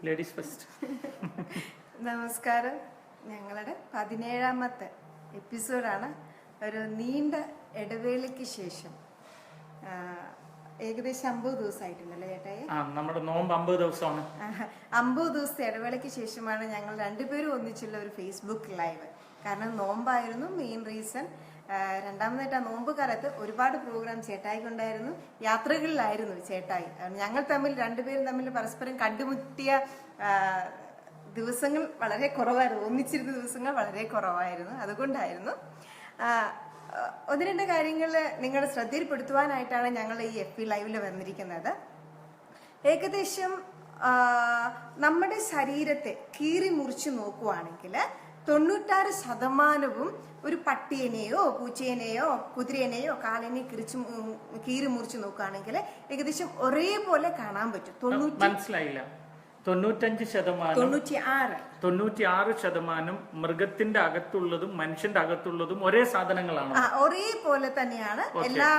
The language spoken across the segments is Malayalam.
Ladies first. നമസ്കാരം. ഞങ്ങളുടെ 17ാമത്തെ എപ്പിസോഡാണ്. ഒരു നീണ്ട ഇടവേളയ്ക്ക് ശേഷം ഏകദേശം 50 ദിവസമായിട്ടുണ്ടല്ലേ ചേട്ടായി? നമ്മുടെ നോമ്പ് 50 ദിവസമാണ്. 50 ദിവസത്തെ ഇടവേളയ്ക്ക് ശേഷമാണ് ഞങ്ങൾ രണ്ടുപേരും ഒന്നിച്ചുള്ള ഒരു ഫേസ്ബുക്ക് ലൈവ്. കാരണം നോമ്പായിരുന്നു മെയിൻ റീസൺ. രണ്ടാമതായിട്ട് ആ നോമ്പ് കാലത്ത് ഒരുപാട് പ്രോഗ്രാം ചേട്ടായിക്കുണ്ടായിരുന്നു. യാത്രകളിലായിരുന്നു ചേട്ടായി. ഞങ്ങൾ രണ്ടുപേരും തമ്മിൽ പരസ്പരം കണ്ടുമുട്ടിയ ദിവസങ്ങൾ വളരെ കുറവായിരുന്നു. ഒന്നിച്ചിരുന്ന ദിവസങ്ങൾ വളരെ കുറവായിരുന്നു. അതുകൊണ്ടായിരുന്നു ഒന്ന് രണ്ട് കാര്യങ്ങൾ നിങ്ങളുടെ ശ്രദ്ധയിൽപ്പെടുത്തുവാനായിട്ടാണ് ഞങ്ങൾ ഈ FB ലൈവിൽ വന്നിരിക്കുന്നത്. ഏകദേശം നമ്മുടെ ശരീരത്തെ കീറി മുറിച്ച് നോക്കുവാണെങ്കിൽ 96% ഒരു പട്ടിയനെയോ പൂച്ചേനെയോ കുതിരേനെയോ കാലിനെ കീറി മുറിച്ച് നോക്കുകയാണെങ്കിൽ ഏകദേശം ഒരേപോലെ കാണാൻ പറ്റും. മനസ്സിലായില്ല. 96% മൃഗത്തിന്റെ അകത്തുള്ളതും മനുഷ്യന്റെ അകത്തുള്ളതും ഒരേ സാധനങ്ങളാണ്. ഒരേപോലെ തന്നെയാണ്. എല്ലാ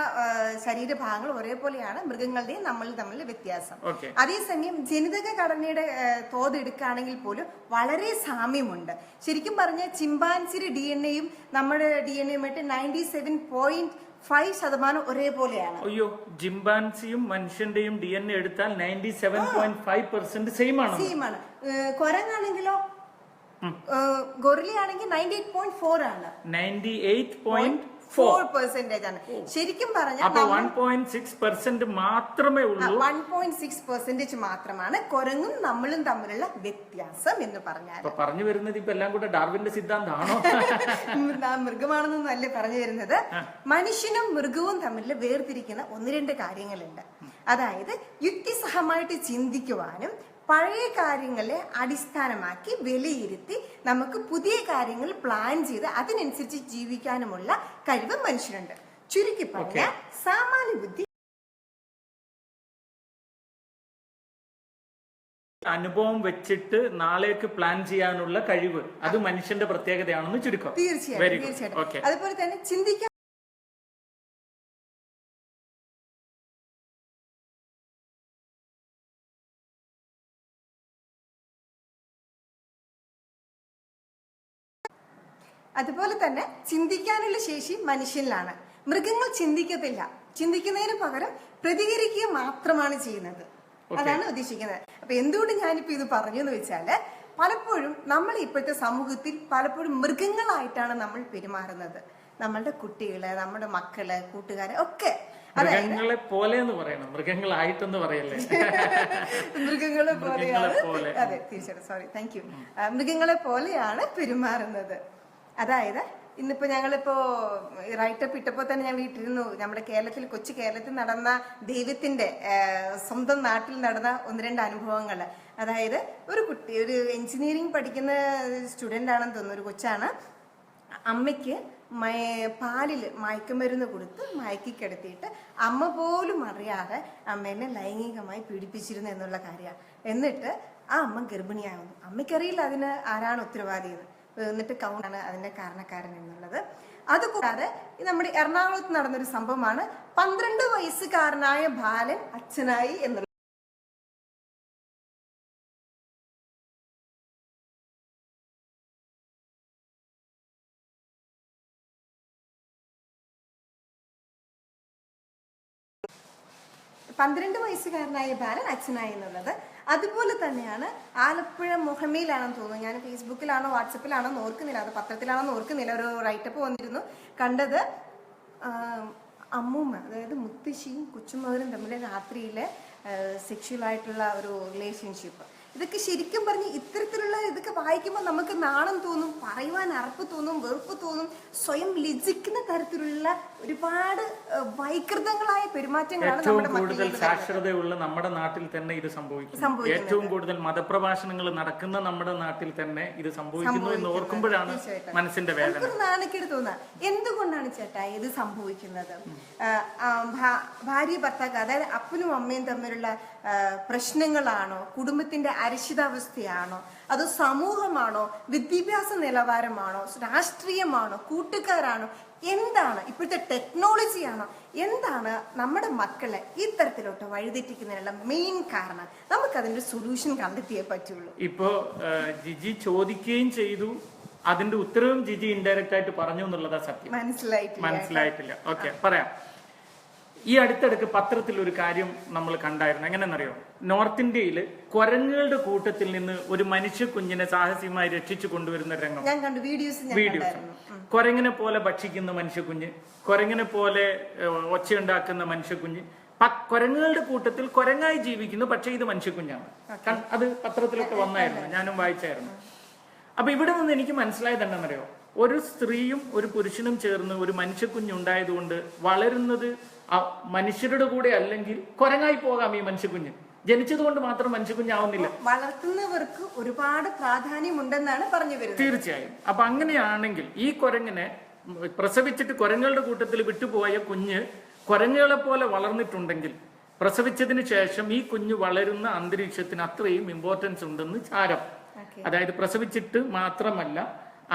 ശരീരഭാഗങ്ങളും ഒരേപോലെയാണ്. മൃഗങ്ങളുടെയും തമ്മിൽ വ്യത്യാസം. അതേസമയം ജനിതക ഘടനയുടെ തോത് എടുക്കുകയാണെങ്കിൽ പോലും വളരെ സാമ്യമുണ്ട്. ശരിക്കും പറഞ്ഞാൽ ചിമ്പാൻസിയുടെ DNA-യും നമ്മുടെ DNA-യുമായിട്ട് 97.5% ഒരേപോലെയാണ്. അയ്യോ, ജിംബാൻസിയും മനുഷ്യന്റെയും DNA എടുത്താൽ 97.5% സെയിം ആണ്. കുരങ്ങാണെങ്കിലോ, ഗൊറിലയാണെങ്കിൽ 98.4 ആണ്. 98.4% ആണ്. ശരിക്കും പറഞ്ഞാൽ 1.6% മാത്രമേ ഉള്ളൂ. 1.6% മാത്രമാണ് കുരങ്ങും നമ്മളും തമ്മിലുള്ള വ്യത്യാസം എന്ന് പറഞ്ഞാൽ. പറഞ്ഞു വരുന്നത് ഇപ്പൊ എല്ലാം കൂടെ ഡാർവിന്റെ സിദ്ധാന്തമാണോ? മൃഗമാണെന്നൊന്നും അല്ലേ പറഞ്ഞു വരുന്നത്. മനുഷ്യനും മൃഗവും തമ്മിൽ വേർതിരിക്കുന്ന 1-2 കാര്യങ്ങളുണ്ട്. അതായത് യുക്തിസഹമായിട്ട് ചിന്തിക്കുവാനും പഴയ കാര്യങ്ങളെ അടിസ്ഥാനമാക്കി വിലയിരുത്തി നമുക്ക് പുതിയ കാര്യങ്ങൾ പ്ലാൻ ചെയ്ത് അതിനനുസരിച്ച് ജീവിക്കാനുമുള്ള കഴിവ് മനുഷ്യനുണ്ട്. ചുരുക്കി പറഞ്ഞാൽ സാമാന്യ ബുദ്ധി, അനുഭവം വെച്ചിട്ട് നാളേക്ക് പ്ലാൻ ചെയ്യാനുള്ള കഴിവ്, അത് മനുഷ്യന്റെ പ്രത്യേകതയാണെന്ന് ചുരുക്കം. തീർച്ചയായിട്ടും. അതുപോലെ തന്നെ ചിന്തിക്കാൻ അതുപോലെ തന്നെ ചിന്തിക്കാനുള്ള ശേഷി മനുഷ്യനിലാണ്. മൃഗങ്ങൾ ചിന്തിക്കത്തില്ല. ചിന്തിക്കുന്നതിന് പകരം പ്രതികരിക്കുക മാത്രമാണ് ചെയ്യുന്നത്. അതാണ് ഉദ്ദേശിക്കുന്നത്. അപ്പൊ എന്തുകൊണ്ട് ഞാനിപ്പോ ഇത് പറഞ്ഞു എന്ന് വെച്ചാല്, പലപ്പോഴും നമ്മൾ ഇപ്പോഴത്തെ സമൂഹത്തിൽ പലപ്പോഴും മൃഗങ്ങളായിട്ടാണ് നമ്മൾ പെരുമാറുന്നത്. നമ്മളുടെ കുട്ടികള്, നമ്മുടെ മക്കള്, കൂട്ടുകാര് ഒക്കെ മൃഗങ്ങളെ പോലെ എന്ന് പറയണം, മൃഗങ്ങളായിട്ടെന്ന് പറയല്ലേ. മൃഗങ്ങളെ പോലെയാണ്. അതെ, തീർച്ചയായിട്ടും. Sorry, thank you. മൃഗങ്ങളെ പോലെയാണ് പെരുമാറുന്നത്. അതായത് ഇന്നിപ്പോ ഞങ്ങളിപ്പോ റൈറ്റപ്പ് ഇട്ടപ്പോ തന്നെ ഞങ്ങൾ ഇട്ടിരുന്നു, നമ്മുടെ കൊച്ചു കേരളത്തിൽ നടന്ന ദൈവത്തിന്റെ സ്വന്തം നാട്ടിൽ നടന്ന 1-2 അനുഭവങ്ങൾ. അതായത് ഒരു കുട്ടി, ഒരു എഞ്ചിനീയറിംഗ് പഠിക്കുന്ന സ്റ്റുഡന്റ് ആണെന്ന് തോന്നുന്നു, ഒരു കൊച്ചാണ്. അമ്മയ്ക്ക് പാലില് മയക്കുമരുന്ന് കൊടുത്ത് മയക്കി കിടത്തിയിട്ട് അമ്മ പോലും അറിയാതെ അമ്മേനെ ലൈംഗികമായി പീഡിപ്പിച്ചിരുന്നു എന്നുള്ള കാര്യമാണ്. എന്നിട്ട് ആ അമ്മ ഗർഭിണിയാകുന്നു. അമ്മയ്ക്കറിയില്ല അതിന് ആരാണ് ഉത്തരവാദിയെന്ന്. എന്നിട്ട് കൗണ്ടാണ് അതിന്റെ കാരണക്കാരൻ എന്നുള്ളത്. അതുകൂടാതെ നമ്മുടെ എറണാകുളത്ത് നടന്നൊരു സംഭവമാണ് 12 വയസ്സുകാരനായ ബാലൻ അച്ഛനായി എന്നുള്ളത്. അതുപോലെ തന്നെയാണ് ആലപ്പുഴ മുഹമ്മയിലാണെന്ന് തോന്നുന്നു, ഞാൻ ഫേസ്ബുക്കിലാണോ വാട്സപ്പിലാണോ ഓർക്കുന്നില്ല, അത് പത്രത്തിലാണോ ഓർക്കുന്നില്ല, ഒരു റൈറ്റപ്പ് വന്നിരുന്നു. കണ്ടത് അമ്മൂമ്മ, അതായത് മുത്തശ്ശിയും കൊച്ചുമകനും തമ്മിൽ രാത്രിയിലെ സെക്ഷുവലായിട്ടുള്ള ഒരു റിലേഷൻഷിപ്പ്. ഇതൊക്കെ ശരിക്കും പറഞ്ഞ് ഇത്തരത്തിലുള്ള ഇതൊക്കെ വായിക്കുമ്പോൾ നമുക്ക് നാണം തോന്നും, പറയുവാൻ അറപ്പ് തോന്നും, വെറുപ്പ് തോന്നും. സ്വയം ലജ്ജിക്കുന്ന തരത്തിലുള്ള ഒരുപാട് വൈകൃതങ്ങളായ പെരുമാറ്റങ്ങളാണ് കൂടുതൽ സാക്ഷരതയുള്ള നമ്മുടെ നാട്ടിൽ തന്നെ ഇത് സംഭവിക്കും. ഏറ്റവും കൂടുതൽ മതപ്രഭാഷണങ്ങൾ നടക്കുന്ന നമ്മുടെ നാട്ടിൽ തന്നെ ഇത് സംഭവിക്കുന്നു എന്ന് ഓർക്കുമ്പോഴാണ് മനസ്സിന്റെ വേദന. നാണക്കേട് തോന്നുക. എന്തുകൊണ്ടാണ് ചേട്ടാ ഇത് സംഭവിക്കുന്നത്? ഭാര്യ ഭർത്താക്കൾ, അതായത് അപ്പനും അമ്മയും തമ്മിലുള്ള പ്രശ്നങ്ങളാണോ, കുടുംബത്തിന്റെ അരക്ഷിതാവസ്ഥയാണോ, അതോ സമൂഹമാണോ, വിദ്യാഭ്യാസ നിലവാരമാണോ, രാഷ്ട്രീയമാണോ, കൂട്ടുകാരാണോ, എന്താണ് ഇപ്പോഴത്തെ ടെക്നോളജിയാണോ, എന്താണ് നമ്മുടെ മക്കളെ ഇത്തരത്തിലോട്ട് വഴിതെറ്റിക്കുന്നതിനുള്ള മെയിൻ കാരണം? നമുക്ക് അതിന്റെ സൊല്യൂഷൻ കണ്ടെത്തിയേ പറ്റുള്ളൂ. ഇപ്പോ ജിജി ചോദിക്കുകയും ചെയ്തു, അതിന്റെ ഉത്തരവും ജിജി ഇൻഡയറക്റ്റ് ആയിട്ട് പറഞ്ഞു എന്നുള്ളതാ സത്യം. മനസ്സിലായിട്ടില്ല. ഓക്കെ, പറയാം. ഈ അടുത്തിടക്ക് പത്രത്തിൽ ഒരു കാര്യം നമ്മൾ കണ്ടായിരുന്നു. എങ്ങനെയെന്നറിയോ? നോർത്ത് ഇന്ത്യയിൽ കുരങ്ങുകളുടെ കൂട്ടത്തിൽ നിന്ന് ഒരു മനുഷ്യ കുഞ്ഞിനെ സാഹസികമായി രക്ഷിച്ചു കൊണ്ടുവരുന്ന രംഗം വീഡിയോസ്. കുരങ്ങിനെ പോലെ ഭക്ഷിക്കുന്ന മനുഷ്യക്കുഞ്ഞ്, കുരങ്ങിനെ പോലെ ഒച്ചയുണ്ടാക്കുന്ന മനുഷ്യക്കുഞ്ഞ്, കുരങ്ങുകളുടെ കൂട്ടത്തിൽ കുരങ്ങായി ജീവിക്കുന്നു, പക്ഷെ ഇത് മനുഷ്യക്കുഞ്ഞാണ്. അത് പത്രത്തിലൊക്കെ വന്നായിരുന്നു, ഞാനും വായിച്ചായിരുന്നു. അപ്പൊ ഇവിടെ നിന്ന് എനിക്ക് മനസ്സിലായത് എന്താണെന്നറിയോ? ഒരു സ്ത്രീയും ഒരു പുരുഷനും ചേർന്ന് ഒരു മനുഷ്യക്കുഞ്ഞുണ്ടായതുകൊണ്ട് വളരുന്നത് മനുഷ്യരുടെ കൂടെ അല്ലെങ്കിൽ കുരങ്ങായി പോകാം ഈ മനുഷ്യക്കുഞ്ഞ്. ജനിച്ചത് കൊണ്ട് മാത്രം മനുഷ്യക്കുഞ്ഞാവുന്നില്ല. വളർത്തുന്നവർക്ക് ഒരുപാട് പ്രാധാന്യമുണ്ടെന്നാണ് പറഞ്ഞു വരുന്നത്. തീർച്ചയായും. അപ്പൊ അങ്ങനെയാണെങ്കിൽ ഈ കുരങ്ങിനെ പ്രസവിച്ചിട്ട് കുരങ്ങുകളുടെ കൂട്ടത്തിൽ വിട്ടുപോയ കുഞ്ഞ് കുരങ്ങുകളെ പോലെ വളർന്നിട്ടുണ്ടെങ്കിൽ പ്രസവിച്ചതിന് ശേഷം ഈ കുഞ്ഞ് വളരുന്ന അന്തരീക്ഷത്തിന് അത്രയും ഇമ്പോർട്ടൻസ് ഉണ്ടെന്ന് ചാരം. അതായത് പ്രസവിച്ചിട്ട് മാത്രമല്ല,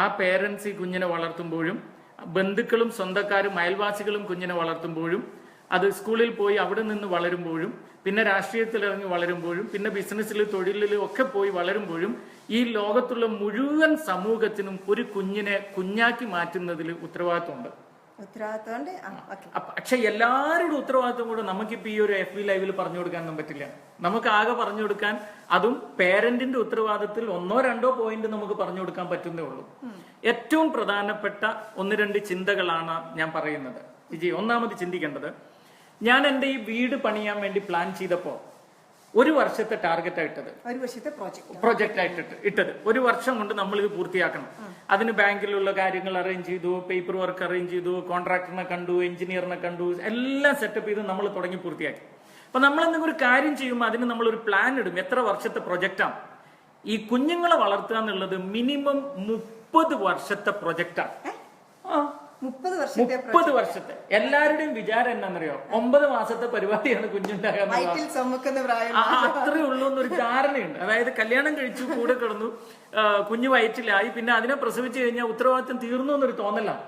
ആ പേരൻസ് ഈ കുഞ്ഞിനെ വളർത്തുമ്പോഴും, ബന്ധുക്കളും സ്വന്തക്കാരും അയൽവാസികളും കുഞ്ഞിനെ വളർത്തുമ്പോഴും, അത് സ്കൂളിൽ പോയി അവിടെ നിന്ന് വളരുമ്പോഴും, പിന്നെ രാഷ്ട്രീയത്തിൽ ഇറങ്ങി വളരുമ്പോഴും, പിന്നെ ബിസിനസ്സിൽ തൊഴിലിലും ഒക്കെ പോയി വളരുമ്പോഴും ഈ ലോകത്തുള്ള മുഴുവൻ സമൂഹത്തിനും ഒരു കുഞ്ഞിനെ കുഞ്ഞാക്കി മാറ്റുന്നതിൽ ഉത്തരവാദിത്വമുണ്ട്. പക്ഷെ എല്ലാവരുടെ ഉത്തരവാദിത്വം കൂടെ നമുക്കിപ്പോ ഈ ഒരു FB ലൈവിൽ പറഞ്ഞു കൊടുക്കാനൊന്നും പറ്റില്ല. നമുക്ക് ആകെ പറഞ്ഞു കൊടുക്കാൻ, അതും പേരന്റിന്റെ ഉത്തരവാദിത്തത്തിൽ 1-2 പോയിന്റ് നമുക്ക് പറഞ്ഞു കൊടുക്കാൻ പറ്റുന്നേ ഉള്ളൂ. ഏറ്റവും പ്രധാനപ്പെട്ട 1-2 ചിന്തകളാണ് ഞാൻ പറയുന്നത്. ജിജി, ഒന്നാമത് ചിന്തിക്കേണ്ടത്, ഞാൻ എന്റെ ഈ വീട് പണിയാൻ വേണ്ടി പ്ലാൻ ചെയ്തപ്പോ 1 വർഷത്തെ ടാർഗറ്റ് ആയിട്ടത്, 1 വർഷത്തെ പ്രോജക്റ്റ് ആയിട്ട് ഇട്ടത്, 1 വർഷം കൊണ്ട് നമ്മൾ ഇത് പൂർത്തിയാക്കണം. അതിന് ബാങ്കിലുള്ള കാര്യങ്ങൾ അറേഞ്ച് ചെയ്തു, പേപ്പർ വർക്ക് അറേഞ്ച് ചെയ്തു, കോൺട്രാക്ടറിനെ കണ്ടു, എഞ്ചിനീയറിനെ കണ്ടു, എല്ലാം സെറ്റപ്പ് ചെയ്ത് നമ്മൾ തുടങ്ങി പൂർത്തിയാക്കി. അപ്പൊ നമ്മൾ എന്തെങ്കിലും ഒരു കാര്യം ചെയ്യുമ്പോൾ അതിന് നമ്മളൊരു പ്ലാൻ ഇടും. എത്ര വർഷത്തെ പ്രൊജക്റ്റാണ്? ഈ കുഞ്ഞുങ്ങളെ വളർത്തുക എന്നുള്ളത് മിനിമം 30 വർഷത്തെ പ്രൊജക്റ്റാണ്. 30 വർഷത്തെ. എല്ലാവരുടെയും വിചാരം എന്നാന്നറിയോ? 9 മാസത്തെ പരിപാടിയാണ് കുഞ്ഞുണ്ടാകാൻ. അത്രേ ഉള്ളൂ എന്നൊരു ധാരണയുണ്ട്. അതായത് കല്യാണം കഴിച്ചു, കൂടെ കിടന്നു, കുഞ്ഞു വയറ്റിലായി, പിന്നെ അതിനെ പ്രസവിച്ചു കഴിഞ്ഞാൽ ഉത്തരവാദിത്വം തീർന്നു എന്നൊരു തോന്നലാണ്.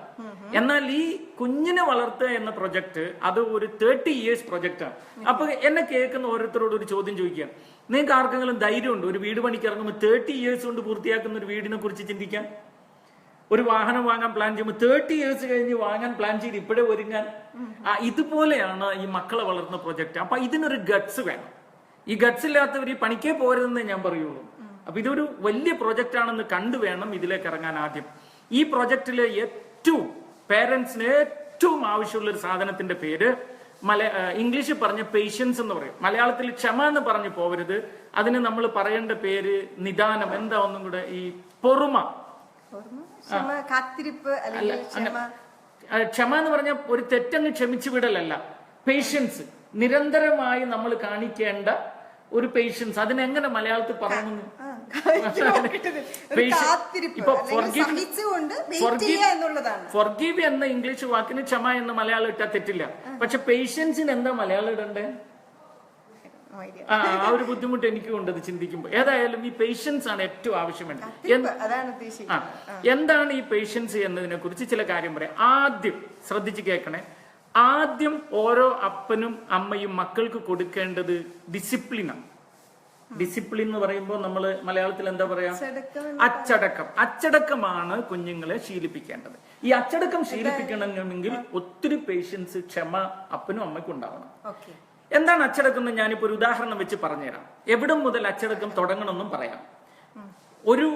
എന്നാൽ ഈ കുഞ്ഞിനെ വളർത്തുക എന്ന പ്രൊജക്ട് അത് ഒരു 30 ഇയേഴ്സ് പ്രൊജക്റ്റാണ്. അപ്പൊ എന്നെ കേൾക്കുന്ന ഓരോരുത്തരോട് ഒരു ചോദ്യം ചോദിക്കുക, നിങ്ങൾക്ക് ആർക്കെങ്കിലും ധൈര്യമുണ്ട് ഒരു വീട് പണിക്ക് ഇറങ്ങുമ്പോൾ 30 ഇയേഴ്സ് കൊണ്ട് പൂർത്തിയാക്കുന്ന ഒരു വീടിനെ കുറിച്ച് ചിന്തിക്കാൻ? ഒരു വാഹനം വാങ്ങാൻ പ്ലാൻ ചെയ്യുമ്പോൾ 30 ഇയേഴ്സ് കഴിഞ്ഞ് വാങ്ങാൻ പ്ലാൻ ചെയ്ത് ഇപ്പോഴേ ഒരുങ്ങാൻ? ഇതുപോലെയാണ് ഈ മക്കളെ വളർത്തുന്ന പ്രൊജക്ട്. അപ്പൊ ഇതിനൊരു ഗട്ട്സ് വേണം. ഈ ഗട്ട്സ് ഇല്ലാത്തവർ ഈ പണിക്കേ പോരുതെന്നേ ഞാൻ പറയുള്ളൂ. അപ്പൊ ഇതൊരു വലിയ പ്രൊജക്റ്റ് ആണെന്ന് കണ്ടു വേണം ഇതിലേക്ക് ഇറങ്ങാൻ. ആദ്യം ഈ പ്രൊജക്റ്റിലെ ഏറ്റവും പേരൻസിന് ഏറ്റവും ആവശ്യമുള്ള ഒരു സാധനത്തിന്റെ പേര് ഇംഗ്ലീഷിൽ പറഞ്ഞ പേഷ്യൻസ് എന്ന് പറയും. മലയാളത്തിൽ ക്ഷമ എന്ന് പറഞ്ഞു പോവരുത്. അതിന് നമ്മൾ പറയേണ്ട പേര് നിദാനം. എന്താ ഒന്നും കൂടെ? ഈ പൊറുമ. ക്ഷമ എന്ന് പറഞ്ഞ ഒരു തെറ്റങ്ങ് ക്ഷമിച്ചു വിടലല്ല, പേഷ്യൻസ്. നിരന്തരമായി നമ്മൾ കാണിക്കേണ്ട ഒരു പേഷ്യൻസ്. അതിനെങ്ങനെ മലയാളത്തിൽ പറയുന്നു? ഇപ്പൊ ഫോർഗീവ് എന്ന ഇംഗ്ലീഷ് വാക്കിന് ക്ഷമ എന്ന് മലയാളം ഇട്ടാൽ തെറ്റില്ല. പക്ഷെ പേഷ്യൻസിന് എന്താ മലയാളം ഇടണ്ടേ? ആ ഒരു ബുദ്ധിമുട്ട് എനിക്കും ഉണ്ട് അത് ചിന്തിക്കുമ്പോൾ. ഏതായാലും ഈ പേഷ്യൻസ് ആണ് ഏറ്റവും ആവശ്യമുണ്ട്. എന്താണ് ഈ പേഷ്യൻസ് എന്നതിനെ കുറിച്ച് ചില കാര്യം പറയാം. ആദ്യം ശ്രദ്ധിച്ച് കേൾക്കണേ. ആദ്യം ഓരോ അപ്പനും അമ്മയും മക്കൾക്ക് കൊടുക്കേണ്ടത് ഡിസിപ്ലിനാണ്. ഡിസിപ്ലിൻ എന്ന് പറയുമ്പോൾ നമ്മൾ മലയാളത്തിൽ എന്താ പറയാ? അച്ചടക്കം. അച്ചടക്കമാണ് കുഞ്ഞുങ്ങളെ ശീലിപ്പിക്കേണ്ടത്. ഈ അച്ചടക്കം ശീലിപ്പിക്കണമെങ്കിൽ ഒത്തിരി പേഷ്യൻസ്, ക്ഷമ അപ്പനും അമ്മയ്ക്കും ഉണ്ടാവണം. എന്താണ് അച്ചടക്കം എന്ന് ഞാനിപ്പോ ഒരു ഉദാഹരണം വെച്ച് പറഞ്ഞുതരാം. എവിടെ മുതൽ അച്ചടക്കം തുടങ്ങണമെന്നും പറയാം. ഒരു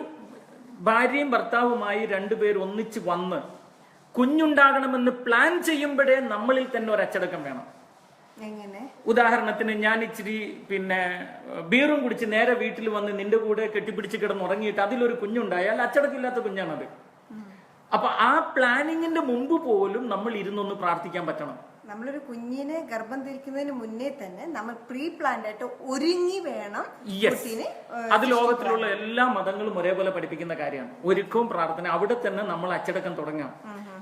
ഭാര്യയും ഭർത്താവുമായി 2 പേർ ഒന്നിച്ച് വന്ന് കുഞ്ഞുണ്ടാകണമെന്ന് പ്ലാൻ ചെയ്യുമ്പോഴേ നമ്മളിൽ തന്നെ ഒരു അച്ചടക്കം വേണം. ഉദാഹരണത്തിന് ഞാൻ ഇച്ചിരി ബീറും കുടിച്ച് നേരെ വീട്ടിൽ വന്ന് നിന്റെ കൂടെ കെട്ടിപ്പിടിച്ച് കിടന്നുറങ്ങിയിട്ട് അതിലൊരു കുഞ്ഞുണ്ടായാൽ അച്ചടക്കമില്ലാത്ത കുഞ്ഞാണത്. അപ്പൊ ആ പ്ലാനിങ്ങിന്റെ മുമ്പ് പോലും നമ്മൾ ഇരുന്നൊന്ന് പ്രാർത്ഥിക്കാൻ പറ്റണം. നമ്മളൊരു കുഞ്ഞിനെ ഗർഭം ധരിക്കുന്നതിന് മുന്നേ തന്നെ നമ്മൾ പ്രീ പ്ലാൻഡ് ആയിട്ട് ഒരുങ്ങി വേണം. അത് ലോകത്തിലുള്ള എല്ലാ മതങ്ങളും ഒരേപോലെ പഠിപ്പിക്കുന്ന കാര്യമാണ്. ഒരുക്കവും പ്രാർത്ഥന. അവിടെ തന്നെ നമ്മൾ അച്ചടക്കം തുടങ്ങാം.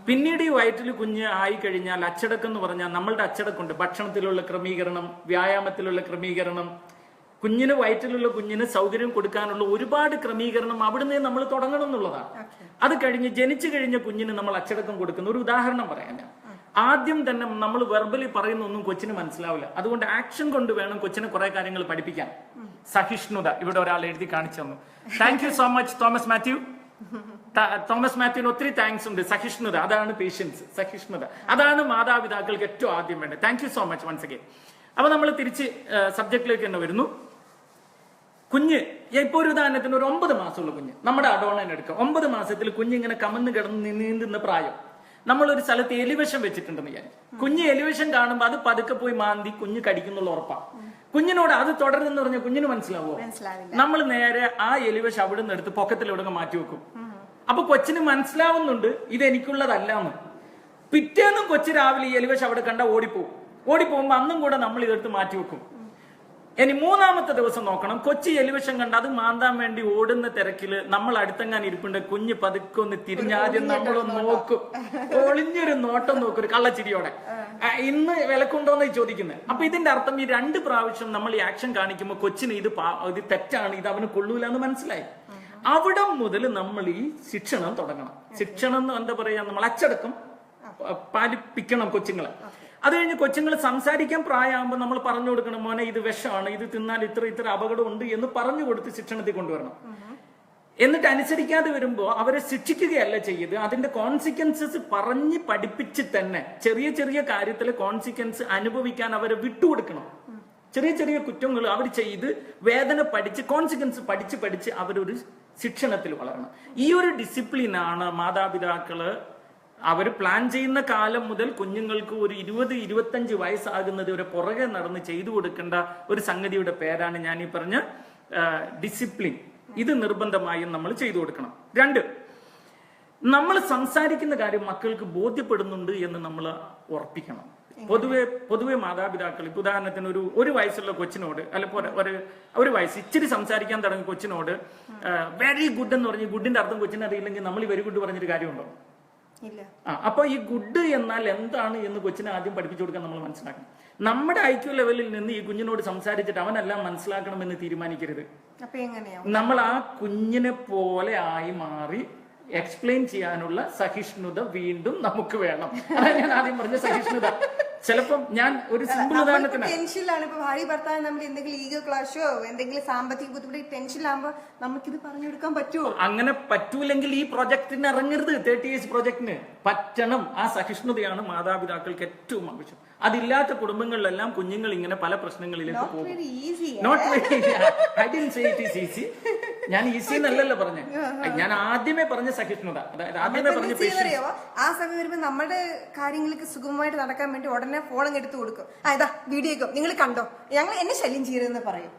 പിന്നീട് ഈ വയറ്റിൽ കുഞ്ഞ് ആയി കഴിഞ്ഞാൽ അച്ചടക്കം എന്ന് പറഞ്ഞാൽ നമ്മളുടെ അച്ചടക്കമുണ്ട്. ഭക്ഷണത്തിലുള്ള ക്രമീകരണം, വ്യായാമത്തിലുള്ള ക്രമീകരണം, കുഞ്ഞിന് വയറ്റിലുള്ള കുഞ്ഞിന് സൗകര്യം കൊടുക്കാനുള്ള ഒരുപാട് ക്രമീകരണം അവിടുന്ന് നമ്മൾ തുടങ്ങണം എന്നുള്ളതാണ്. അത് കഴിഞ്ഞ് ജനിച്ചു കഴിഞ്ഞ കുഞ്ഞിന് നമ്മൾ അച്ചടക്കം കൊടുക്കുന്ന ഒരു ഉദാഹരണം പറയാൻ ഞാൻ. ആദ്യം തന്നെ നമ്മൾ വെർബലി പറയുന്നൊന്നും കൊച്ചിന് മനസ്സിലാവില്ല. അതുകൊണ്ട് ആക്ഷൻ കൊണ്ട് വേണം കൊച്ചിനെ കുറെ കാര്യങ്ങൾ പഠിപ്പിക്കാൻ. സഹിഷ്ണുത ഇവിടെ ഒരാൾ എഴുതി കാണിച്ചു തന്നു. Thank you so much Thomas Mathew. Thomas മാത്യുവിന് ഒത്തിരി താങ്ക്സ് ഉണ്ട്. സഹിഷ്ണുത, അതാണ് പേഷ്യൻസ്. സഹിഷ്ണുത, അതാണ് മാതാപിതാക്കൾക്ക് ഏറ്റവും ആദ്യം വേണ്ടത്. Thank you so much once again. അപ്പൊ നമ്മൾ തിരിച്ച് സബ്ജക്റ്റിലേക്ക് തന്നെ വരുന്നു. കുഞ്ഞ് ഇപ്പൊ ഒരു ഉദാഹരണത്തിന് ഒരു 9 മാസമുള്ള കുഞ്ഞ്, നമ്മുടെ അഡോണനെ എടുക്കാം. 9 മാസത്തിൽ കുഞ്ഞിങ്ങനെ കമന്ന് കിടന്ന് നീന്തുന്ന പ്രായം. നമ്മളൊരു സ്ഥലത്ത് എലിവിഷം വെച്ചിട്ടുണ്ടെന്ന് ഞാൻ. കുഞ്ഞ് എലിവിഷം കാണുമ്പോൾ അത് പതുക്കെ പോയി മാന്തി കുഞ്ഞ് കടിക്കുന്നുള്ള ഉറപ്പാണ്. കുഞ്ഞിനോട് അത് തുടരുതെന്ന് പറഞ്ഞാൽ കുഞ്ഞിന് മനസ്സിലാവുമോ? നമ്മൾ നേരെ ആ എലിവിഷം അവിടെ നിന്ന് എടുത്ത് പൊക്കത്തിൽ എവിടെ മാറ്റി വെക്കും. അപ്പൊ കൊച്ചിന് മനസ്സിലാവുന്നുണ്ട് ഇത് എനിക്കുള്ളതല്ല എന്ന്. പിറ്റേന്നും കൊച്ചു രാവിലെ ഈ എലിവിഷം അവിടെ കണ്ട ഓടിപ്പോകുമ്പോ അന്നും കൂടെ നമ്മൾ ഇതെടുത്ത് മാറ്റി വെക്കും. ഇനി 3-ാമത്തെ ദിവസം നോക്കണം, കൊച്ചി എലിവിഷം കണ്ട് അത് മാന്താൻ വേണ്ടി ഓടുന്ന തിരക്കില് നമ്മൾ അടുത്തെങ്ങാൻ ഇരിപ്പുണ്ട്. കുഞ്ഞ് പതുക്കെ ഒന്ന് തിരിഞ്ഞാദ്യം നമ്മളൊന്ന് നോക്കും, ഒളിഞ്ഞൊരു നോട്ടം നോക്കും, ഒരു കള്ളച്ചിരിയോടെ. ഇന്ന് വിലക്കുണ്ടോന്ന് ചോദിക്കുന്നത്. അപ്പൊ ഇതിന്റെ അർത്ഥം ഈ 2 പ്രാവശ്യം നമ്മൾ ഈ ആക്ഷൻ കാണിക്കുമ്പോൾ കൊച്ചിന് ഇത് തെറ്റാണ്, ഇത് അവന് കൊള്ളൂല എന്ന് മനസ്സിലായി. അവിടെ മുതൽ നമ്മൾ ഈ ശിക്ഷണം തുടങ്ങണം. ശിക്ഷണം എന്ന് എന്താ പറയാ, നമ്മൾ അച്ചടക്കം പാലിപ്പിക്കണം കൊച്ചുങ്ങളെ. അത് കഴിഞ്ഞ് കൊച്ചുങ്ങൾ സംസാരിക്കാൻ പ്രായമാകുമ്പോൾ നമ്മൾ പറഞ്ഞു കൊടുക്കണം, മോനെ ഇത് വിഷമാണ്, ഇത് തിന്നാൽ ഇത്ര അപകടമുണ്ട് എന്ന് പറഞ്ഞു കൊടുത്ത് ശിക്ഷണത്തിൽ കൊണ്ടുവരണം. എന്നിട്ട് അനുസരിക്കാതെ വരുമ്പോൾ അവരെ ശിക്ഷിക്കുകയല്ല ചെയ്ത് അതിന്റെ കോൺസിക്വൻസസ് പറഞ്ഞ് പഠിപ്പിച്ച് തന്നെ ചെറിയ ചെറിയ കാര്യത്തിലെ കോൺസിക്വൻസ് അനുഭവിക്കാൻ അവരെ വിട്ടുകൊടുക്കണം. ചെറിയ ചെറിയ കുറ്റങ്ങൾ അവർ ചെയ്ത് വേദന പഠിച്ച് കോൺസിക്വൻസ് പഠിച്ച് അവരൊരു ശിക്ഷണത്തിൽ വളരണം. ഈ ഒരു ഡിസിപ്ലിനാണ് മാതാപിതാക്കള് അവർ പ്ലാൻ ചെയ്യുന്ന കാലം മുതൽ കുഞ്ഞുങ്ങൾക്ക് ഒരു 20-25 വയസ്സാകുന്നത് വരെ പുറകെ നടന്ന് ചെയ്തു കൊടുക്കേണ്ട ഒരു സംഗതിയുടെ പേരാണ് ഞാൻ ഈ പറഞ്ഞ ഡിസിപ്ലിൻ. ഇത് നിർബന്ധമായും നമ്മൾ ചെയ്തു കൊടുക്കണം. 2, നമ്മൾ സംസാരിക്കുന്ന കാര്യം മക്കൾക്ക് ബോധ്യപ്പെടുന്നുണ്ട് എന്ന് നമ്മൾ ഉറപ്പിക്കണം. പൊതുവെ മാതാപിതാക്കൾ ഇപ്പൊ ഉദാഹരണത്തിന് ഒരു വയസ്സുള്ള കൊച്ചിനോട് അല്ലപ്പോൾ ഒരു വയസ്സ് ഇച്ചിരി സംസാരിക്കാൻ തുടങ്ങിയ കൊച്ചിനോട് വെരി ഗുഡ് എന്ന് പറഞ്ഞ് ഗുഡിന്റെ അർത്ഥം കൊച്ചിനെ അറിയില്ലെങ്കിൽ നമ്മൾ ഈ വെരി ഗുഡ് പറഞ്ഞൊരു കാര്യമുണ്ടോ? അപ്പൊ ഈ ഗുഡ് എന്നാൽ എന്താണ് എന്ന് കൊച്ചിനെ ആദ്യം പഠിപ്പിച്ചു കൊടുക്കാൻ നമ്മൾ മനസ്സിലാക്കണം. നമ്മുടെ IQ ലെവലിൽ നിന്ന് ഈ കുഞ്ഞിനോട് സംസാരിച്ചിട്ട് അവനെല്ലാം മനസ്സിലാക്കണമെന്ന് തീരുമാനിക്കരുത്. നമ്മൾ ആ കുഞ്ഞിനെ പോലെ ആയി മാറി എക്സ്പ്ലെയിൻ ചെയ്യാനുള്ള സഹിഷ്ണുത വീണ്ടും നമുക്ക് വേണം. അതാണ് ഞാൻ ആദ്യം പറഞ്ഞ സഹിഷ്ണുത. ചിലപ്പം ഞാൻ ഒരു സിമ്പിൾ ഉദാഹരണത്തിന് ടെൻഷനിലാണ് ഇപ്പൊ ഭാര്യ ഭർത്താവ് നമ്മൾ എന്തെങ്കിലും ഈഗോ ക്ലാഷോ എന്തെങ്കിലും സാമ്പത്തിക ബുദ്ധിമുട്ട് ടെൻഷനിലാകുമ്പോ നമുക്കിത് പറഞ്ഞു കൊടുക്കാൻ പറ്റുമോ? അങ്ങനെ പറ്റൂലെങ്കിൽ ഈ പ്രൊജക്ടിന് ഇറങ്ങരുത്. 30 years പ്രൊജക്ടിന് പറ്റണം. ആ സഹിഷ്ണുതയാണ് മാതാപിതാക്കൾക്ക് ഏറ്റവും ആവശ്യം. അതില്ലാത്ത കുടുംബങ്ങളിലെല്ലാം കുഞ്ഞുങ്ങൾ ഇങ്ങനെ പല പ്രശ്നങ്ങളിലേക്ക് പോകും. Not very I didn't say it is easy. ഞാൻ ഈസി എന്നല്ലല്ലോ പറഞ്ഞ. ഞാൻ ആദ്യമേ പറഞ്ഞ സഹിഷ്ണുത, അതായത് ആദ്യമേ പറഞ്ഞ ആ സമയം വരുമ്പോ നമ്മുടെ കാര്യങ്ങൾക്ക് സുഗമമായിട്ട് നടക്കാൻ വേണ്ടി ഉടനെ ഫോൺ എടുത്ത് കൊടുക്കും. ഇതാ വീഡിയോ നിങ്ങൾ കണ്ടോ, ഞങ്ങൾ എന്നെ ശല്യം ചെയ്യരുതെന്ന് പറയും.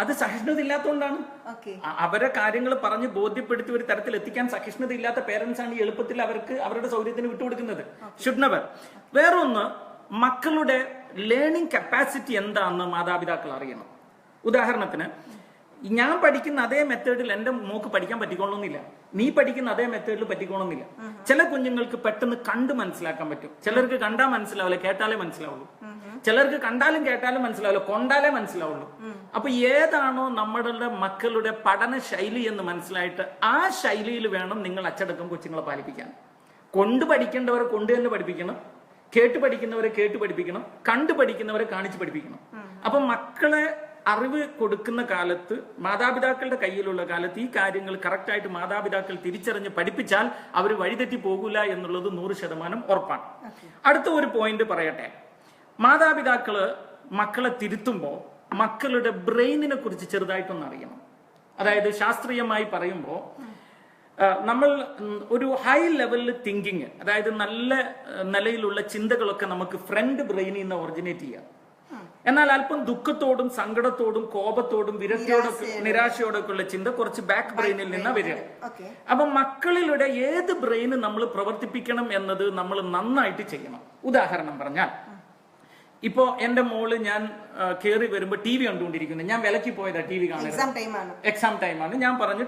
അത് സഹിഷ്ണുത ഇല്ലാത്തതുകൊണ്ടാണ്. അവരെ കാര്യങ്ങൾ പറഞ്ഞ് ബോധ്യപ്പെടുത്തി ഒരു തരത്തിൽ എത്തിക്കാൻ സഹിഷ്ണുത ഇല്ലാത്ത പേരൻസ് ആണ് ഈ എളുപ്പത്തിൽ അവർക്ക് അവരുടെ സൗകര്യത്തിന് വിട്ടുകൊടുക്കുന്നത്. Should never. വേറൊന്ന്, മക്കളുടെ ലേണിംഗ് കപ്പാസിറ്റി എന്താണെന്ന് മാതാപിതാക്കൾ അറിയണം. ഉദാഹരണത്തിന് ഞാൻ പഠിക്കുന്ന അതേ മെത്തേഡിൽ എന്റെ മോക്ക് പഠിക്കാൻ പറ്റിക്കോളണമെന്നില്ല, നീ പഠിക്കുന്ന അതേ മെത്തേഡിൽ പറ്റിക്കോളണമെന്നില്ല. ചില കുഞ്ഞുങ്ങൾക്ക് പെട്ടെന്ന് കണ്ടു മനസ്സിലാക്കാൻ പറ്റും, ചിലർക്ക് കണ്ടാൽ മനസ്സിലാവില്ല, കേട്ടാലേ മനസ്സിലാവുള്ളൂ. ചിലർക്ക് കണ്ടാലും കേട്ടാലും മനസ്സിലാവില്ല, കൊണ്ടാലേ മനസ്സിലാവുള്ളൂ. അപ്പൊ ഏതാണോ നമ്മുടെ മക്കളുടെ പഠന ശൈലി എന്ന് മനസ്സിലായിട്ട് ആ ശൈലിയിൽ വേണം നിങ്ങൾ അച്ചടക്കം കൊച്ചുങ്ങളെ പാലിപ്പിക്കാൻ. കൊണ്ട് പഠിക്കേണ്ടവരെ കൊണ്ട് തന്നെ പഠിപ്പിക്കണം, കേട്ട് പഠിക്കുന്നവരെ കേട്ട് പഠിപ്പിക്കണം, കണ്ടു പഠിക്കുന്നവരെ കാണിച്ച് പഠിപ്പിക്കണം. അപ്പൊ മക്കളെ അറിവ് കൊടുക്കുന്ന കാലത്ത്, മാതാപിതാക്കളുടെ കയ്യിലുള്ള കാലത്ത് ഈ കാര്യങ്ങൾ കറക്റ്റായിട്ട് മാതാപിതാക്കൾ തിരിച്ചറിഞ്ഞ് പഠിപ്പിച്ചാൽ അവർ വഴിതെറ്റി പോകില്ല എന്നുള്ളത് 100% ഉറപ്പാണ്. അടുത്ത ഒരു പോയിന്റ് പറയട്ടെ. മാതാപിതാക്കള് മക്കളെ തിരുത്തുമ്പോൾ മക്കളുടെ ബ്രെയിനിനെ കുറിച്ച് ചെറുതായിട്ടൊന്ന് അറിയണം. അതായത് ശാസ്ത്രീയമായി പറയുമ്പോൾ നമ്മൾ ഒരു ഹൈ ലെവലിൽ തിങ്കിങ്, അതായത് നല്ല നിലയിലുള്ള ചിന്തകളൊക്കെ നമുക്ക് ഫ്രണ്ട് ബ്രെയിനിൽ നിന്ന് ഒറിജിനേറ്റ് ചെയ്യാം. എന്നാൽ അല്പം ദുഃഖത്തോടും സങ്കടത്തോടും കോപത്തോടും വിരക്തിയോടൊക്കെ നിരാശയോടൊക്കെ ഉള്ള ചിന്ത കുറച്ച് ബാക്ക് ബ്രെയിനിൽ നിന്നാണ് വരിക. അപ്പൊ മക്കളിലൂടെ ഏത് ബ്രെയിന് നമ്മൾ പ്രവർത്തിപ്പിക്കണം എന്നത് നമ്മൾ നന്നായിട്ട് ചെയ്യണം. ഉദാഹരണം പറഞ്ഞാൽ, ഇപ്പോ എന്റെ മോള് ഞാൻ കയറി വരുമ്പോ TV കണ്ടുകൊണ്ടിരിക്കുന്നത്, ഞാൻ വിലക്കി പോയതാ TV കാണുന്നത്, എക്സാം ടൈമാണ്. ഞാൻ പറഞ്ഞു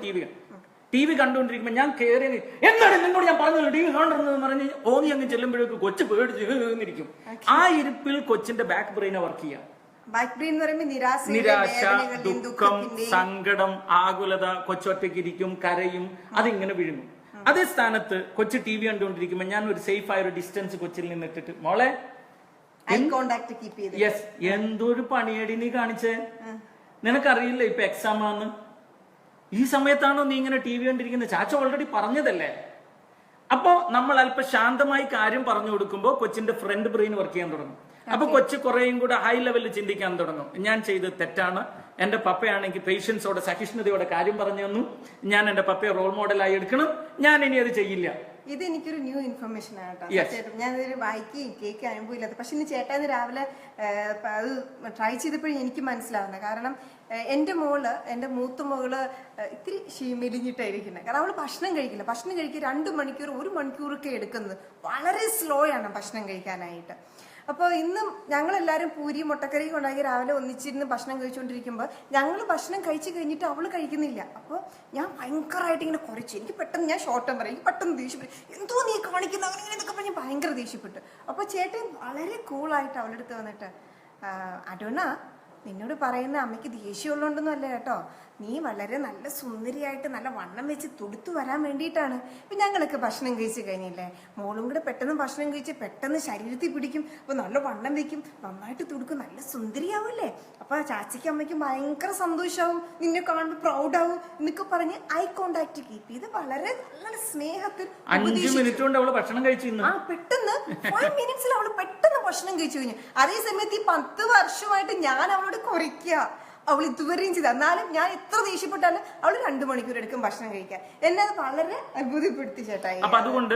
TV കണ്ടുകൊണ്ടിരിക്കുമ്പോ ഞാൻ കയറി, എന്താണ് നിന്നോട് ഞാൻ പറഞ്ഞു TV കാണുന്നതെന്ന് പറഞ്ഞ് ഓങ്ങി അങ്ങ് ചെല്ലുമ്പോഴേക്ക് കൊച്ചു പേടിച്ചിരിക്കും. ആ ഇരിപ്പിൽ കൊച്ചിന്റെ ബാക്ക് ബ്രെയിനെ വർക്ക് ചെയ്യാം. ബാക്ക് ബ്രെയിൻ എന്ന് പറയുമ്പോൾ നിരാശ, ദുഃഖം, സങ്കടം, ആകുലത, കൊച്ചൊറ്റയ്ക്ക് ഇരിക്കും, കരയും, അതിങ്ങനെ വിഴുങ്ങും. അതേ സ്ഥാനത്ത് കൊച്ചു ടി വി കണ്ടുകൊണ്ടിരിക്കുമ്പോൾ ഞാൻ ഒരു സേഫ് ആയ ഒരു ഡിസ്റ്റൻസ് കൊച്ചിൽ നിന്ന് ഇട്ടിട്ട് മോളെ യെസ് എന്തൊരു പണിയടി നീ കാണിച്ചേ, നിനക്കറിയില്ല ഇപ്പൊ എക്സാം ആന്ന്, ഈ സമയത്താണോ നീ ഇങ്ങനെ ടി വി കണ്ടിരിക്കുന്നത്, ചാച്ച ഓൾറെഡി പറഞ്ഞതല്ലേ. അപ്പോ നമ്മൾ അല്പം ശാന്തമായി കാര്യം പറഞ്ഞു കൊടുക്കുമ്പോൾ കൊച്ചിന്റെ ഫ്രണ്ട് ബ്രെയിൻ വർക്ക് ചെയ്യാൻ തുടങ്ങും. അപ്പൊ കൊച്ചു കുറേയും കൂടെ ഹൈ ലെവലിൽ ചിന്തിക്കാൻ തുടങ്ങും. ഞാൻ ചെയ്തത് തെറ്റാണ്, എന്റെ പപ്പയാണെങ്കിൽ പേഷ്യൻസോടെ സഹിഷ്ണുതയോടെ കാര്യം പറഞ്ഞു തന്നു, ഞാൻ എന്റെ പപ്പയെ റോൾ മോഡലായി എടുക്കണം, ഞാൻ ഇനി അത് ചെയ്യില്ല. ഇത് എനിക്കൊരു ന്യൂ ഇൻഫർമേഷൻ ആണ് കേട്ടോ. ഞാനതൊരു വായിക്കുകയും കേക്ക് അനുഭവമില്ലാത്ത, പക്ഷെ ഇന്ന് ചേട്ടാന്ന് രാവിലെ അത് ട്രൈ ചെയ്തപ്പോഴും എനിക്ക് മനസ്സിലാവുന്നത്. കാരണം എൻ്റെ മൂത്ത മകള് ഇത്തിരി മെലിഞ്ഞിട്ടായിരിക്കുന്നത്. കാരണം അവള് ഭക്ഷണം കഴിക്കില്ല. ഭക്ഷണം കഴിക്കുക 2 മണിക്കൂർ 1 മണിക്കൂറൊക്കെ എടുക്കുന്നത്. വളരെ സ്ലോ ആണ് ഭക്ഷണം കഴിക്കാനായിട്ട്. അപ്പോൾ ഇന്നും ഞങ്ങളെല്ലാവരും പൂരിയും മുട്ടക്കറിയും ഉണ്ടാക്കി രാവിലെ ഒന്നിച്ചിരുന്ന് ഭക്ഷണം കഴിച്ചുകൊണ്ടിരിക്കുമ്പോൾ ഞങ്ങൾ ഭക്ഷണം കഴിച്ചു കഴിഞ്ഞിട്ട് അവൾ കഴിക്കുന്നില്ല. അപ്പോൾ ഞാൻ ഭയങ്കരമായിട്ട് ഇങ്ങനെ കുറച്ച്, എനിക്ക് പെട്ടെന്ന് ഞാൻ ഷോർട്ട് ടൈം പറയും, എനിക്ക് പെട്ടെന്ന് ദേഷ്യപ്പെട്ടു, എന്തോ നീ കാണിക്കുന്ന അങ്ങനെ ഇതൊക്കെ പറഞ്ഞ് ഭയങ്കര ദേഷ്യപ്പെട്ടു. അപ്പോൾ ചേട്ടൻ വളരെ കൂളായിട്ട് അവളുടെ അടുത്ത് വന്നിട്ട്, അടോണ നിന്നോട് പറയുന്ന അമ്മയ്ക്ക് ദേഷ്യമുള്ളതുകൊണ്ടൊന്നും അല്ല കേട്ടോ, നീ വളരെ നല്ല സുന്ദരിയായിട്ട് നല്ല വണ്ണം വെച്ച് തുടുത്തു വരാൻ വേണ്ടിയിട്ടാണ്. ഇപ്പം ഞങ്ങളൊക്കെ ഭക്ഷണം കഴിച്ച് കഴിഞ്ഞില്ലേ, മോളും കൂടെ പെട്ടെന്ന് ഭക്ഷണം കഴിച്ച് പെട്ടെന്ന് ശരീരത്തിൽ പിടിക്കും, അപ്പോൾ നല്ല വണ്ണം വെക്കും, നന്നായിട്ട് തുടുക്കും, നല്ല സുന്ദരിയാവില്ലേ, അപ്പോൾ ചാച്ചിക്കും അമ്മയ്ക്കും ഭയങ്കര സന്തോഷമാവും, നിന്നെ കാണുമ്പോൾ പ്രൗഡാവും എന്നൊക്കെ പറഞ്ഞ് ഐ കോണ്ടാക്ട് കീപ്പ് ചെയ്ത് വളരെ നല്ല സ്നേഹത്തിൽ 5 മിനിറ്റ് കൊണ്ട് അവള് ഭക്ഷണം കഴിച്ചു. പെട്ടെന്ന് 5 മിനിറ്റ്സിൽ അവള് പെട്ടെന്ന് ഭക്ഷണം കഴിച്ചു കഴിഞ്ഞു. അതേ സമയത്ത് ഈ 10 വർഷമായിട്ട് ഞാൻ അവളോട് കുറിക്കുക, അവൾ ഇതുവരെയും ചെയ്ത, എന്നാലും ഞാൻ എത്ര ദേഷ്യപ്പെട്ടാലും അവള് 2 മണിക്കൂർ എടുക്കും ഭക്ഷണം കഴിക്കാൻ. എന്നെ അത് വളരെ അത്ഭുതപ്പെടുത്തി ചേട്ടായി. അപ്പൊ അതുകൊണ്ട്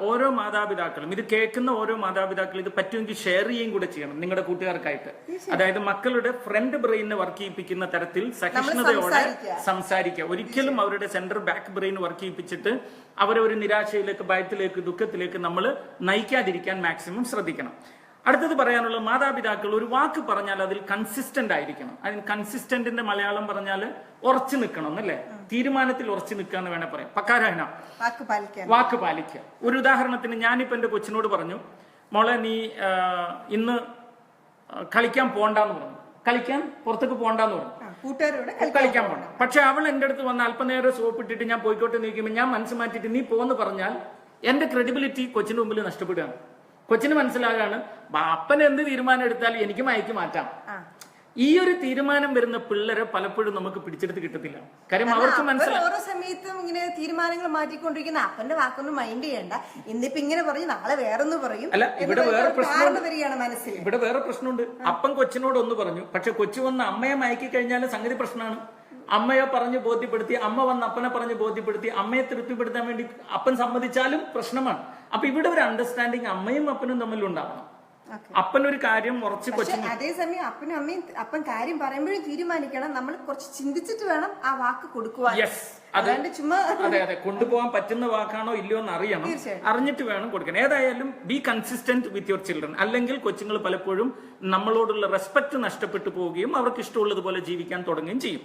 ഓരോ മാതാപിതാക്കളും ഇത് കേൾക്കുന്ന ഓരോ മാതാപിതാക്കളും ഇത് പറ്റുമെങ്കിൽ ഷെയർ ചെയ്യുകയും കൂടെ ചെയ്യണം നിങ്ങളുടെ കൂട്ടുകാർക്കായിട്ട്. അതായത് മക്കളുടെ ഫ്രണ്ട് ബ്രെയിനെ വർക്ക് ചെയ്യിപ്പിക്കുന്ന തരത്തിൽ സഹിഷ്ണുതയോടെ സംസാരിക്കുക. ഒരിക്കലും അവരുടെ സെൻട്രൽ ബാക്ക് ബ്രെയിൻ വർക്ക് ചെയ്യിപ്പിച്ചിട്ട് അവരെ ഒരു നിരാശയിലേക്ക്, ഭയത്തിലേക്ക്, ദുഃഖത്തിലേക്ക് നമ്മൾ നയിക്കാതിരിക്കാൻ മാക്സിമം ശ്രദ്ധിക്കണം. അടുത്തത് പറയാനുള്ള, മാതാപിതാക്കൾ ഒരു വാക്ക് പറഞ്ഞാൽ അതിൽ കൺസിസ്റ്റന്റ് ആയിരിക്കണം. അതിന് കൺസിസ്റ്റന്റിന്റെ മലയാളം പറഞ്ഞാൽ ഉറച്ചു നിൽക്കണം എന്നല്ലേ, തീരുമാനത്തിൽ ഉറച്ചു നിൽക്കുക എന്ന് വേണേ പറയാം. പക്കാരായന വാക്ക് പാലിക്കുക. ഒരു ഉദാഹരണത്തിന് ഞാനിപ്പോ എന്റെ കൊച്ചിനോട് പറഞ്ഞു, മോളെ നീ ഇന്ന് കളിക്കാൻ പോണ്ടെന്ന് പറഞ്ഞു, കളിക്കാൻ പുറത്തേക്ക് പോണ്ടെന്ന് പറഞ്ഞു, കളിക്കാൻ പോണ്ട. പക്ഷെ അവൾ എന്റെ അടുത്ത് വന്ന് അല്പനേരം സോപ്പ് ഇട്ടിട്ട് ഞാൻ പോയിക്കോട്ടെ നിൽക്കുമ്പോൾ ഞാൻ മനസ്സ് മാറ്റിയിട്ട് നീ പോന്ന് പറഞ്ഞാൽ എന്റെ ക്രെഡിബിലിറ്റി കൊച്ചിന്റെ മുമ്പിൽ നഷ്ടപ്പെടുകയാണ്. കൊച്ചിന് മനസ്സിലാകാണ് അപ്പൻ എന്ത് തീരുമാനം എടുത്താലും എനിക്ക് മയക്ക് മാറ്റാം. ഈ ഒരു തീരുമാനം വരുന്ന പിള്ളേരെ പലപ്പോഴും നമുക്ക് പിടിച്ചെടുത്ത് കിട്ടത്തില്ല. കാര്യം അവർക്ക് മനസ്സിലാവും ഓരോ സമയത്തും ഇങ്ങനെ തീരുമാനങ്ങൾ മാറ്റിക്കൊണ്ടിരിക്കുന്ന അപ്പന്റെ വാക്കൊന്നും മൈൻഡ് ചെയ്യണ്ട, ഇന്നിപ്പോ ഇങ്ങനെ പറയും നാളെ വേറൊന്ന് പറയും. അല്ല, ഇവിടെ വേറെ മനസ്സിൽ ഇവിടെ വേറെ പ്രശ്നമുണ്ട്. അപ്പൻ കൊച്ചിനോട് ഒന്ന് പറഞ്ഞു, പക്ഷെ കൊച്ചു വന്ന് അമ്മയെ മയക്കി കഴിഞ്ഞാൽ സംഗതി പ്രശ്നമാണ്. അമ്മയെ പറഞ്ഞ് ബോധ്യപ്പെടുത്തി, അമ്മ വന്ന് അപ്പനെ പറഞ്ഞ് ബോധ്യപ്പെടുത്തി, അമ്മയെ തൃപ്തിപ്പെടുത്താൻ വേണ്ടി അപ്പൻ സമ്മതിച്ചാലും പ്രശ്നമാണ്. അപ്പൊ ഇവിടെ ഒരു അണ്ടർസ്റ്റാൻഡിങ് അമ്മയും അപ്പനും തമ്മിലുണ്ടാവണം. അപ്പനൊരു കാര്യം ഉറച്ച് കൊച്ചിന്, അതേസമയം അപ്പനും അമ്മയും അപ്പൻ കാര്യം പറയുമ്പോഴും തീരുമാനിക്കണം, നമ്മൾ കുറച്ച് ചിന്തിച്ചിട്ട് വേണം ആ വാക്ക് കൊടുക്കുവാൻ. അതാണ്ട് ചുമ്മാ അതെ കൊണ്ടുപോകാൻ പറ്റുന്ന വാക്കാണോ ഇല്ലയോ എന്ന് അറിയണം, അറിഞ്ഞിട്ട് വേണം കൊടുക്കാൻ. ഏതായാലും B consistent with your children. അല്ലെങ്കിൽ കൊച്ചുങ്ങൾ പലപ്പോഴും നമ്മളോടുള്ള റെസ്പെക്ട് നഷ്ടപ്പെട്ടു പോവുകയും അവർക്ക് ഇഷ്ടമുള്ളതുപോലെ ജീവിക്കാൻ തുടങ്ങുകയും ചെയ്യും.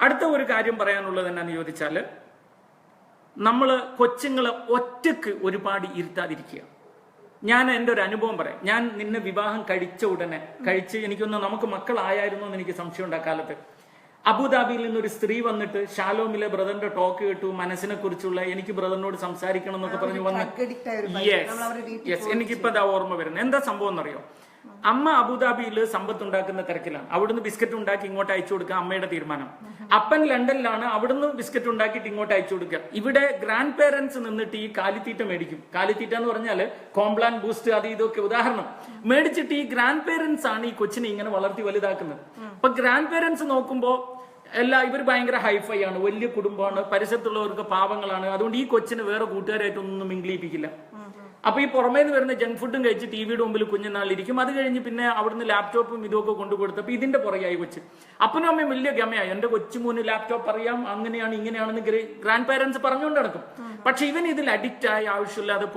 അടുത്ത ഒരു കാര്യം പറയാനുള്ളത് എന്നാന്ന് ചോദിച്ചാല്, നമ്മള് കൊച്ചുങ്ങളെ ഒറ്റക്ക് ഒരുപാട് ഇരുത്താതിരിക്കുക. ഞാൻ എൻ്റെ ഒരു അനുഭവം പറയാം. ഞാൻ നിന്നെ വിവാഹം കഴിച്ച ഉടനെ എനിക്കൊന്ന് നമുക്ക് മക്കളായിരുന്നു എന്ന് എനിക്ക് സംശയം ഉണ്ട്. കാലത്ത് അബുദാബിയിൽ നിന്നൊരു സ്ത്രീ വന്നിട്ട് ഷാലോമിലെ ബ്രദറിന്റെ ടോക്ക് കേട്ടു, മനസ്സിനെ കുറിച്ചുള്ള എനിക്ക് ബ്രദറിനോട് സംസാരിക്കണം എന്നൊക്കെ പറഞ്ഞു വന്ന്. യെസ് എനിക്കിപ്പോ അതാ ഓർമ്മ വരുന്നത്. എന്താ സംഭവം എന്നറിയോ? അമ്മ അബുദാബിയിൽ സമ്പത്ത് ഉണ്ടാക്കുന്ന തിരക്കിലാണ്. അവിടുന്ന് ബിസ്ക്കറ്റ് ഉണ്ടാക്കി ഇങ്ങോട്ട് അയച്ചു കൊടുക്കുക അമ്മയുടെ തീരുമാനം. അപ്പൻ ലണ്ടനിലാണ്, അവിടുന്ന് ബിസ്ക്കറ്റ് ഉണ്ടാക്കിയിട്ട് ഇങ്ങോട്ട് അയച്ചു കൊടുക്കുക. ഇവിടെ ഗ്രാൻഡ് പേരൻസ് നിന്നിട്ട് ഈ കാലിത്തീറ്റ മേടിക്കും. കാലിത്തീറ്റ എന്ന് പറഞ്ഞാല് കോംപ്ലാൻ, ബൂസ്റ്റ്, അത് ഇതൊക്കെ ഉദാഹരണം മേടിച്ചിട്ട് ഈ ഗ്രാൻഡ് പേരൻസ് ആണ് ഈ കൊച്ചിനെ ഇങ്ങനെ വളർത്തി വലുതാക്കുന്നത്. അപ്പൊ ഗ്രാൻഡ് പേരൻസ് നോക്കുമ്പോ ഇവർ ഭയങ്കര ഹൈഫൈ ആണ്, വലിയ കുടുംബമാണ്, പരിസരത്തുള്ളവർക്ക് പാവങ്ങളാണ്. അതുകൊണ്ട് ഈ കൊച്ചിന് വേറെ കൂട്ടുകാരായിട്ടൊന്നും മിംഗ്ലിപ്പിക്കില്ല. അപ്പൊ ഈ പുറമേ നിന്ന് വരുന്ന ജങ്ക് ഫുഡും കഴിച്ച് ടിവിയുടെ മുമ്പിൽ കുഞ്ഞുനാളിരിക്കും. അത് കഴിഞ്ഞ് പിന്നെ അവിടുന്ന് ലാപ്ടോപ്പും ഇതൊക്കെ കൊണ്ടുകൊടുത്തപ്പോ ഇതിന്റെ പുറകെയായി കൊച്ച്. അപ്പനും അമ്മയും വലിയ ഗമയായി, എന്റെ കൊച്ചുമോന് ലാപ്ടോപ്പ് അറിയാം, അങ്ങനെയാണ് ഇങ്ങനെയാണെന്ന് ഗ്രാൻഡ് പാരന്റ്സ് പറഞ്ഞുകൊണ്ട് നടക്കും. പക്ഷെ ഇവൻ ഇതിൽ അഡിക്റ്റ് ആയി ആവശ്യമില്ലാതെ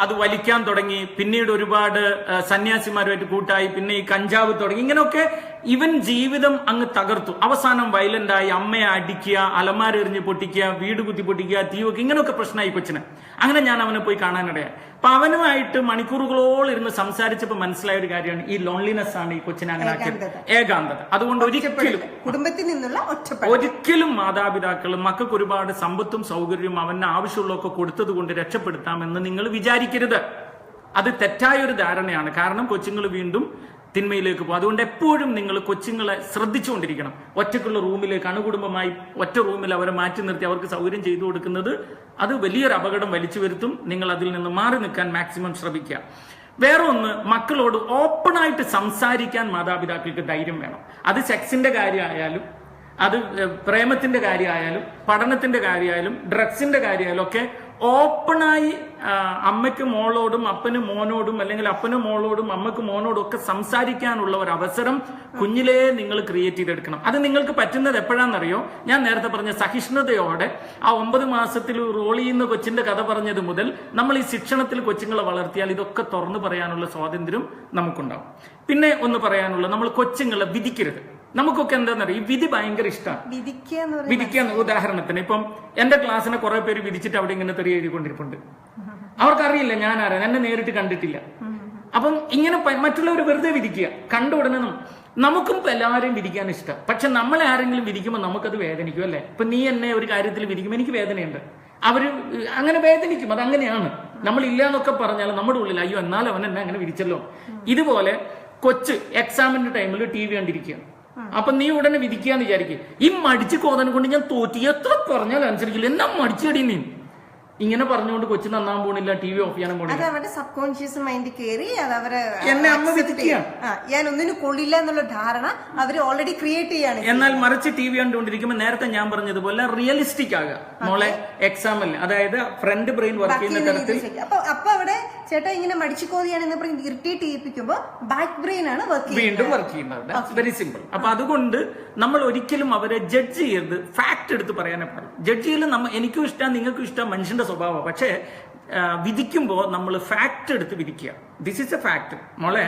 അത് വലിക്കാൻ തുടങ്ങി, പിന്നീട് ഒരുപാട് സന്യാസിമാരുമായിട്ട് കൂട്ടായി, പിന്നെ ഈ കഞ്ചാവ് തുടങ്ങി, ഇങ്ങനെയൊക്കെ ഇവൻ ജീവിതം അങ്ങ് തകർത്തു. അവസാനം വയലന്റായി, അമ്മയെ അടിക്കുക, അലമാര എറിഞ്ഞ് പൊട്ടിക്കുക, വീട് കുത്തി പൊട്ടിക്കുക, തീ വെക്കുക, ഇങ്ങനെയൊക്കെ പ്രശ്നമായി കൊച്ചിന്. അങ്ങനെ ഞാൻ അവനെ പോയി കാണാനിടയായി. അപ്പൊ അവനുമായിട്ട് മണിക്കൂറുകളോളം ഇരുന്ന് സംസാരിച്ചപ്പോൾ മനസ്സിലായ ഒരു കാര്യമാണ്, ഈ ലോൺലിനെസ് ആണ് ഈ കൊച്ചിനെ അങ്ങനെ ആക്കിയത്, ഏകാന്തത. അതുകൊണ്ട് കുടുംബത്തിൽ നിന്നുള്ള ഒരിക്കലും മാതാപിതാക്കളും മക്കൾക്ക് ഒരുപാട് സമ്പത്തും സൗകര്യവും അവന് ആവശ്യമുള്ളതൊക്കെ കൊടുത്തത് കൊണ്ട് രക്ഷപ്പെടുത്താമെന്ന് നിങ്ങൾ വിചാരിക്കരുത്. അത് തെറ്റായൊരു ധാരണയാണ്. കാരണം കൊച്ചുങ്ങൾ വീണ്ടും തിന്മയിലേക്ക് പോകും. അതുകൊണ്ട് എപ്പോഴും നിങ്ങൾ കൊച്ചുങ്ങളെ ശ്രദ്ധിച്ചുകൊണ്ടിരിക്കണം. ഒറ്റക്കുള്ള റൂമിലേക്ക് അണുകുടുംബമായി ഒറ്റ റൂമിൽ അവരെ മാറ്റി നിർത്തി അവർക്ക് സൗകര്യം ചെയ്തു കൊടുക്കുന്നത് അത് വലിയൊരു അപകടം വലിച്ചു വരുത്തും. നിങ്ങൾ അതിൽ നിന്ന് മാറി നിൽക്കാൻ മാക്സിമം ശ്രമിക്കുക. വേറെ ഒന്ന്, മക്കളോട് ഓപ്പണായിട്ട് സംസാരിക്കാൻ മാതാപിതാക്കൾക്ക് ധൈര്യം വേണം. അത് സെക്സിന്റെ കാര്യമായാലും, അത് പ്രേമത്തിന്റെ കാര്യമായാലും, പഠനത്തിന്റെ കാര്യമായാലും, ഡ്രഗ്സിന്റെ കാര്യമായാലും ഒക്കെ ഓപ്പണായി അമ്മയ്ക്ക് മോളോടും അപ്പന് മോനോടും, അല്ലെങ്കിൽ അപ്പന് മോളോടും അമ്മക്ക് മോനോടും ഒക്കെ സംസാരിക്കാനുള്ള ഒരു അവസരം കുഞ്ഞിലേ നിങ്ങൾ ക്രിയേറ്റ് ചെയ്തെടുക്കണം. അത് നിങ്ങൾക്ക് പറ്റുന്നത് എപ്പോഴാണെന്നറിയോ? ഞാൻ നേരത്തെ പറഞ്ഞ സഹിഷ്ണുതയോടെ ആ 9 മാസത്തിൽ റോൾ ചെയ്യുന്ന കൊച്ചിന്റെ കഥ പറഞ്ഞത് മുതൽ നമ്മൾ ഈ ശിക്ഷണത്തിൽ കൊച്ചുങ്ങളെ വളർത്തിയാൽ ഇതൊക്കെ തുറന്നു പറയാനുള്ള സ്വാതന്ത്ര്യം നമുക്കുണ്ടാവും. പിന്നെ ഒന്ന് പറയാനുള്ള, നമ്മൾ കൊച്ചുങ്ങളെ വിധിക്കരുത്. നമുക്കൊക്കെ എന്താണെന്നറിയാം, ഈ വിധി ഭയങ്കര ഇഷ്ടമാണ്. വിധിക്കുക, ഉദാഹരണത്തിന് ഇപ്പം എന്റെ ക്ലാസ്സിനെ കുറെ പേര് വിധിച്ചിട്ട് അവിടെ ഇങ്ങനെ തെറി എഴുതിക്കൊണ്ടിരിപ്പുണ്ട്. അവർക്കറിയില്ല ഞാൻ ആരാ, എന്നെ നേരിട്ട് കണ്ടിട്ടില്ല. അപ്പം ഇങ്ങനെ മറ്റുള്ളവർ വെറുതെ വിധിക്കുക. കണ്ട ഉടനെ നമുക്കും എല്ലാവരെയും വിധിക്കാൻ ഇഷ്ടം. പക്ഷെ നമ്മളെ ആരെങ്കിലും വിധിക്കുമ്പോൾ നമുക്കത് വേദനിക്കും, അല്ലെ? ഇപ്പൊ നീ എന്നെ ഒരു കാര്യത്തിൽ വിധിക്കുമ്പോൾ എനിക്ക് വേദനയുണ്ട്. അവര് അങ്ങനെ വേദനിക്കും. അതങ്ങനെയാണ്. നമ്മൾ ഇല്ല എന്നൊക്കെ പറഞ്ഞാൽ നമ്മുടെ ഉള്ളിൽ അയ്യോ എന്നാലും അവൻ എന്നെ അങ്ങനെ വിധിച്ചല്ലോ. ഇതുപോലെ കൊച്ച് എക്സാമിന്റെ ടൈമിൽ TV കണ്ടിരിക്കുക. അപ്പൊ നീ ഉടനെ വിധിക്കാന്ന് വിചാരിക്കും, ഈ മടിച്ച് കോതനെ കൊണ്ട് ഞാൻ തോറ്റി, എത്ര പറഞ്ഞാലും അനുസരിക്കില്ല, എന്നാ മടിച്ചടി നീ. ഇങ്ങനെ പറഞ്ഞുകൊണ്ട് കൊച്ചു നന്നാൻ പോണില്ല, TV ഓഫ് ചെയ്യാനും പോണില്ല. അവരുടെ സബ് കോൺഷ്യസ് മൈൻഡ് കയറി എന്നെ അമ്മ വിധിക്കുക, ഞാൻ ഒന്നിനും കൊള്ളില്ല എന്നുള്ള ധാരണ അവർ ഓൾറെഡി ക്രിയേറ്റ് ചെയ്യാണ്. എന്നാൽ മറിച്ച് TV കണ്ടുകൊണ്ടിരിക്കുമ്പോൾ നേരത്തെ ഞാൻ പറഞ്ഞതുപോലെ റിയലിസ്റ്റിക് ആകുക. മോളെ എക്സാമിൽ, അതായത് ഫ്രണ്ട് ബ്രെയിൻ വർക്ക് ചെയ്യുന്ന തരത്തിൽ. അപ്പൊ അവിടെ ചേട്ടാ ഇങ്ങനെ മടിച്ചുകോതിയാണെന്ന് പറഞ്ഞ് ഇറിറ്റേറ്റ് ചെയ്യിപ്പിക്കുമ്പോൾ ബാക്ക് ബ്രെയിൻ ആണ് വീണ്ടും വർക്ക് ചെയ്യുന്നത്. Very simple. അപ്പൊ അതുകൊണ്ട് നമ്മൾ ഒരിക്കലും അവരെ ജഡ്ജ് ചെയ്യരുത്, ഫാക്ട് എടുത്ത് പറയാനേ പാടും. ജഡ്ജ് ചെയ്യൽ എനിക്കും ഇഷ്ടം നിങ്ങൾക്കും ഇഷ്ടം മനുഷ്യന്റെ സ്വഭാവം. പക്ഷേ വിധിക്കുമ്പോൾ നമ്മൾ ഫാക്ട് എടുത്ത് വിധിക്കുക. This is a fact. മോളെ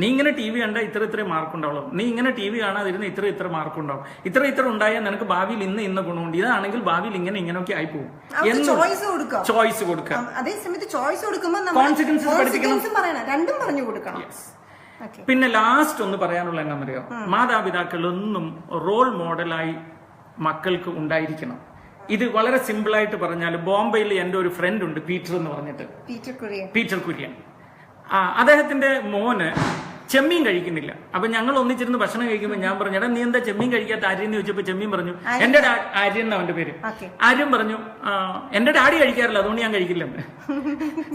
നീ ഇങ്ങനെ TV കണ്ട ഇത്ര മാർക്ക് ഉണ്ടാവുള്ളൂ, നീ ഇങ്ങനെ TV കാണാതിരുന്ന ഇത്ര മാർക്ക് ഉണ്ടാവും, ഇത്ര ഉണ്ടായാൽ നിനക്ക് ഭാവിയിൽ ഇന്ന ഗുണമുണ്ട്, ഇതാണെങ്കിൽ ഭാവിയിൽ ഇങ്ങനെയൊക്കെ ആയി പോകും. ചോയ്സ് കൊടുക്കുക. അതേസമയത്ത് ചോയ്സ് കൊടുക്കുമ്പോൾ കോൺസിക്വൻസസ് പഠിപ്പിക്കണം, രണ്ടും പറഞ്ഞു കൊടുക്കണം. പിന്നെ ലാസ്റ്റ് ഒന്ന് പറയാനുള്ള എന്താണെന്നറിയോ, മാതാപിതാക്കളൊന്നും റോൾ മോഡലായി മക്കൾക്ക് ഉണ്ടായിരിക്കണം. ഇത് വളരെ സിമ്പിൾ ആയിട്ട് പറഞ്ഞാൽ, ബോംബെയിൽ എന്റെ ഒരു ഫ്രണ്ട് ഉണ്ട്, പീറ്റർ എന്ന് പറഞ്ഞിട്ട്, പീറ്റർ കുര്യൻ. അദ്ദേഹത്തിന്റെ മോന് ചെമ്മീൻ കഴിക്കുന്നില്ല. അപ്പൊ ഞങ്ങൾ ഒന്നിച്ചിരുന്ന് ഭക്ഷണം കഴിക്കുമ്പോൾ ഞാൻ പറഞ്ഞു, എടാ നീ എന്താ ചെമ്മീൻ കഴിക്കാത്ത ആര്യൻ എന്ന് ചോദിച്ചപ്പോ ചെമ്മീൻ പറഞ്ഞു, എന്റെ ആര്യൻ എന്നാ അവന്റെ പേര്. ആര്യൻ പറഞ്ഞു, എന്റെ ഡാഡി കഴിക്കാറില്ല അതുകൊണ്ട് ഞാൻ കഴിക്കില്ലെന്ന്.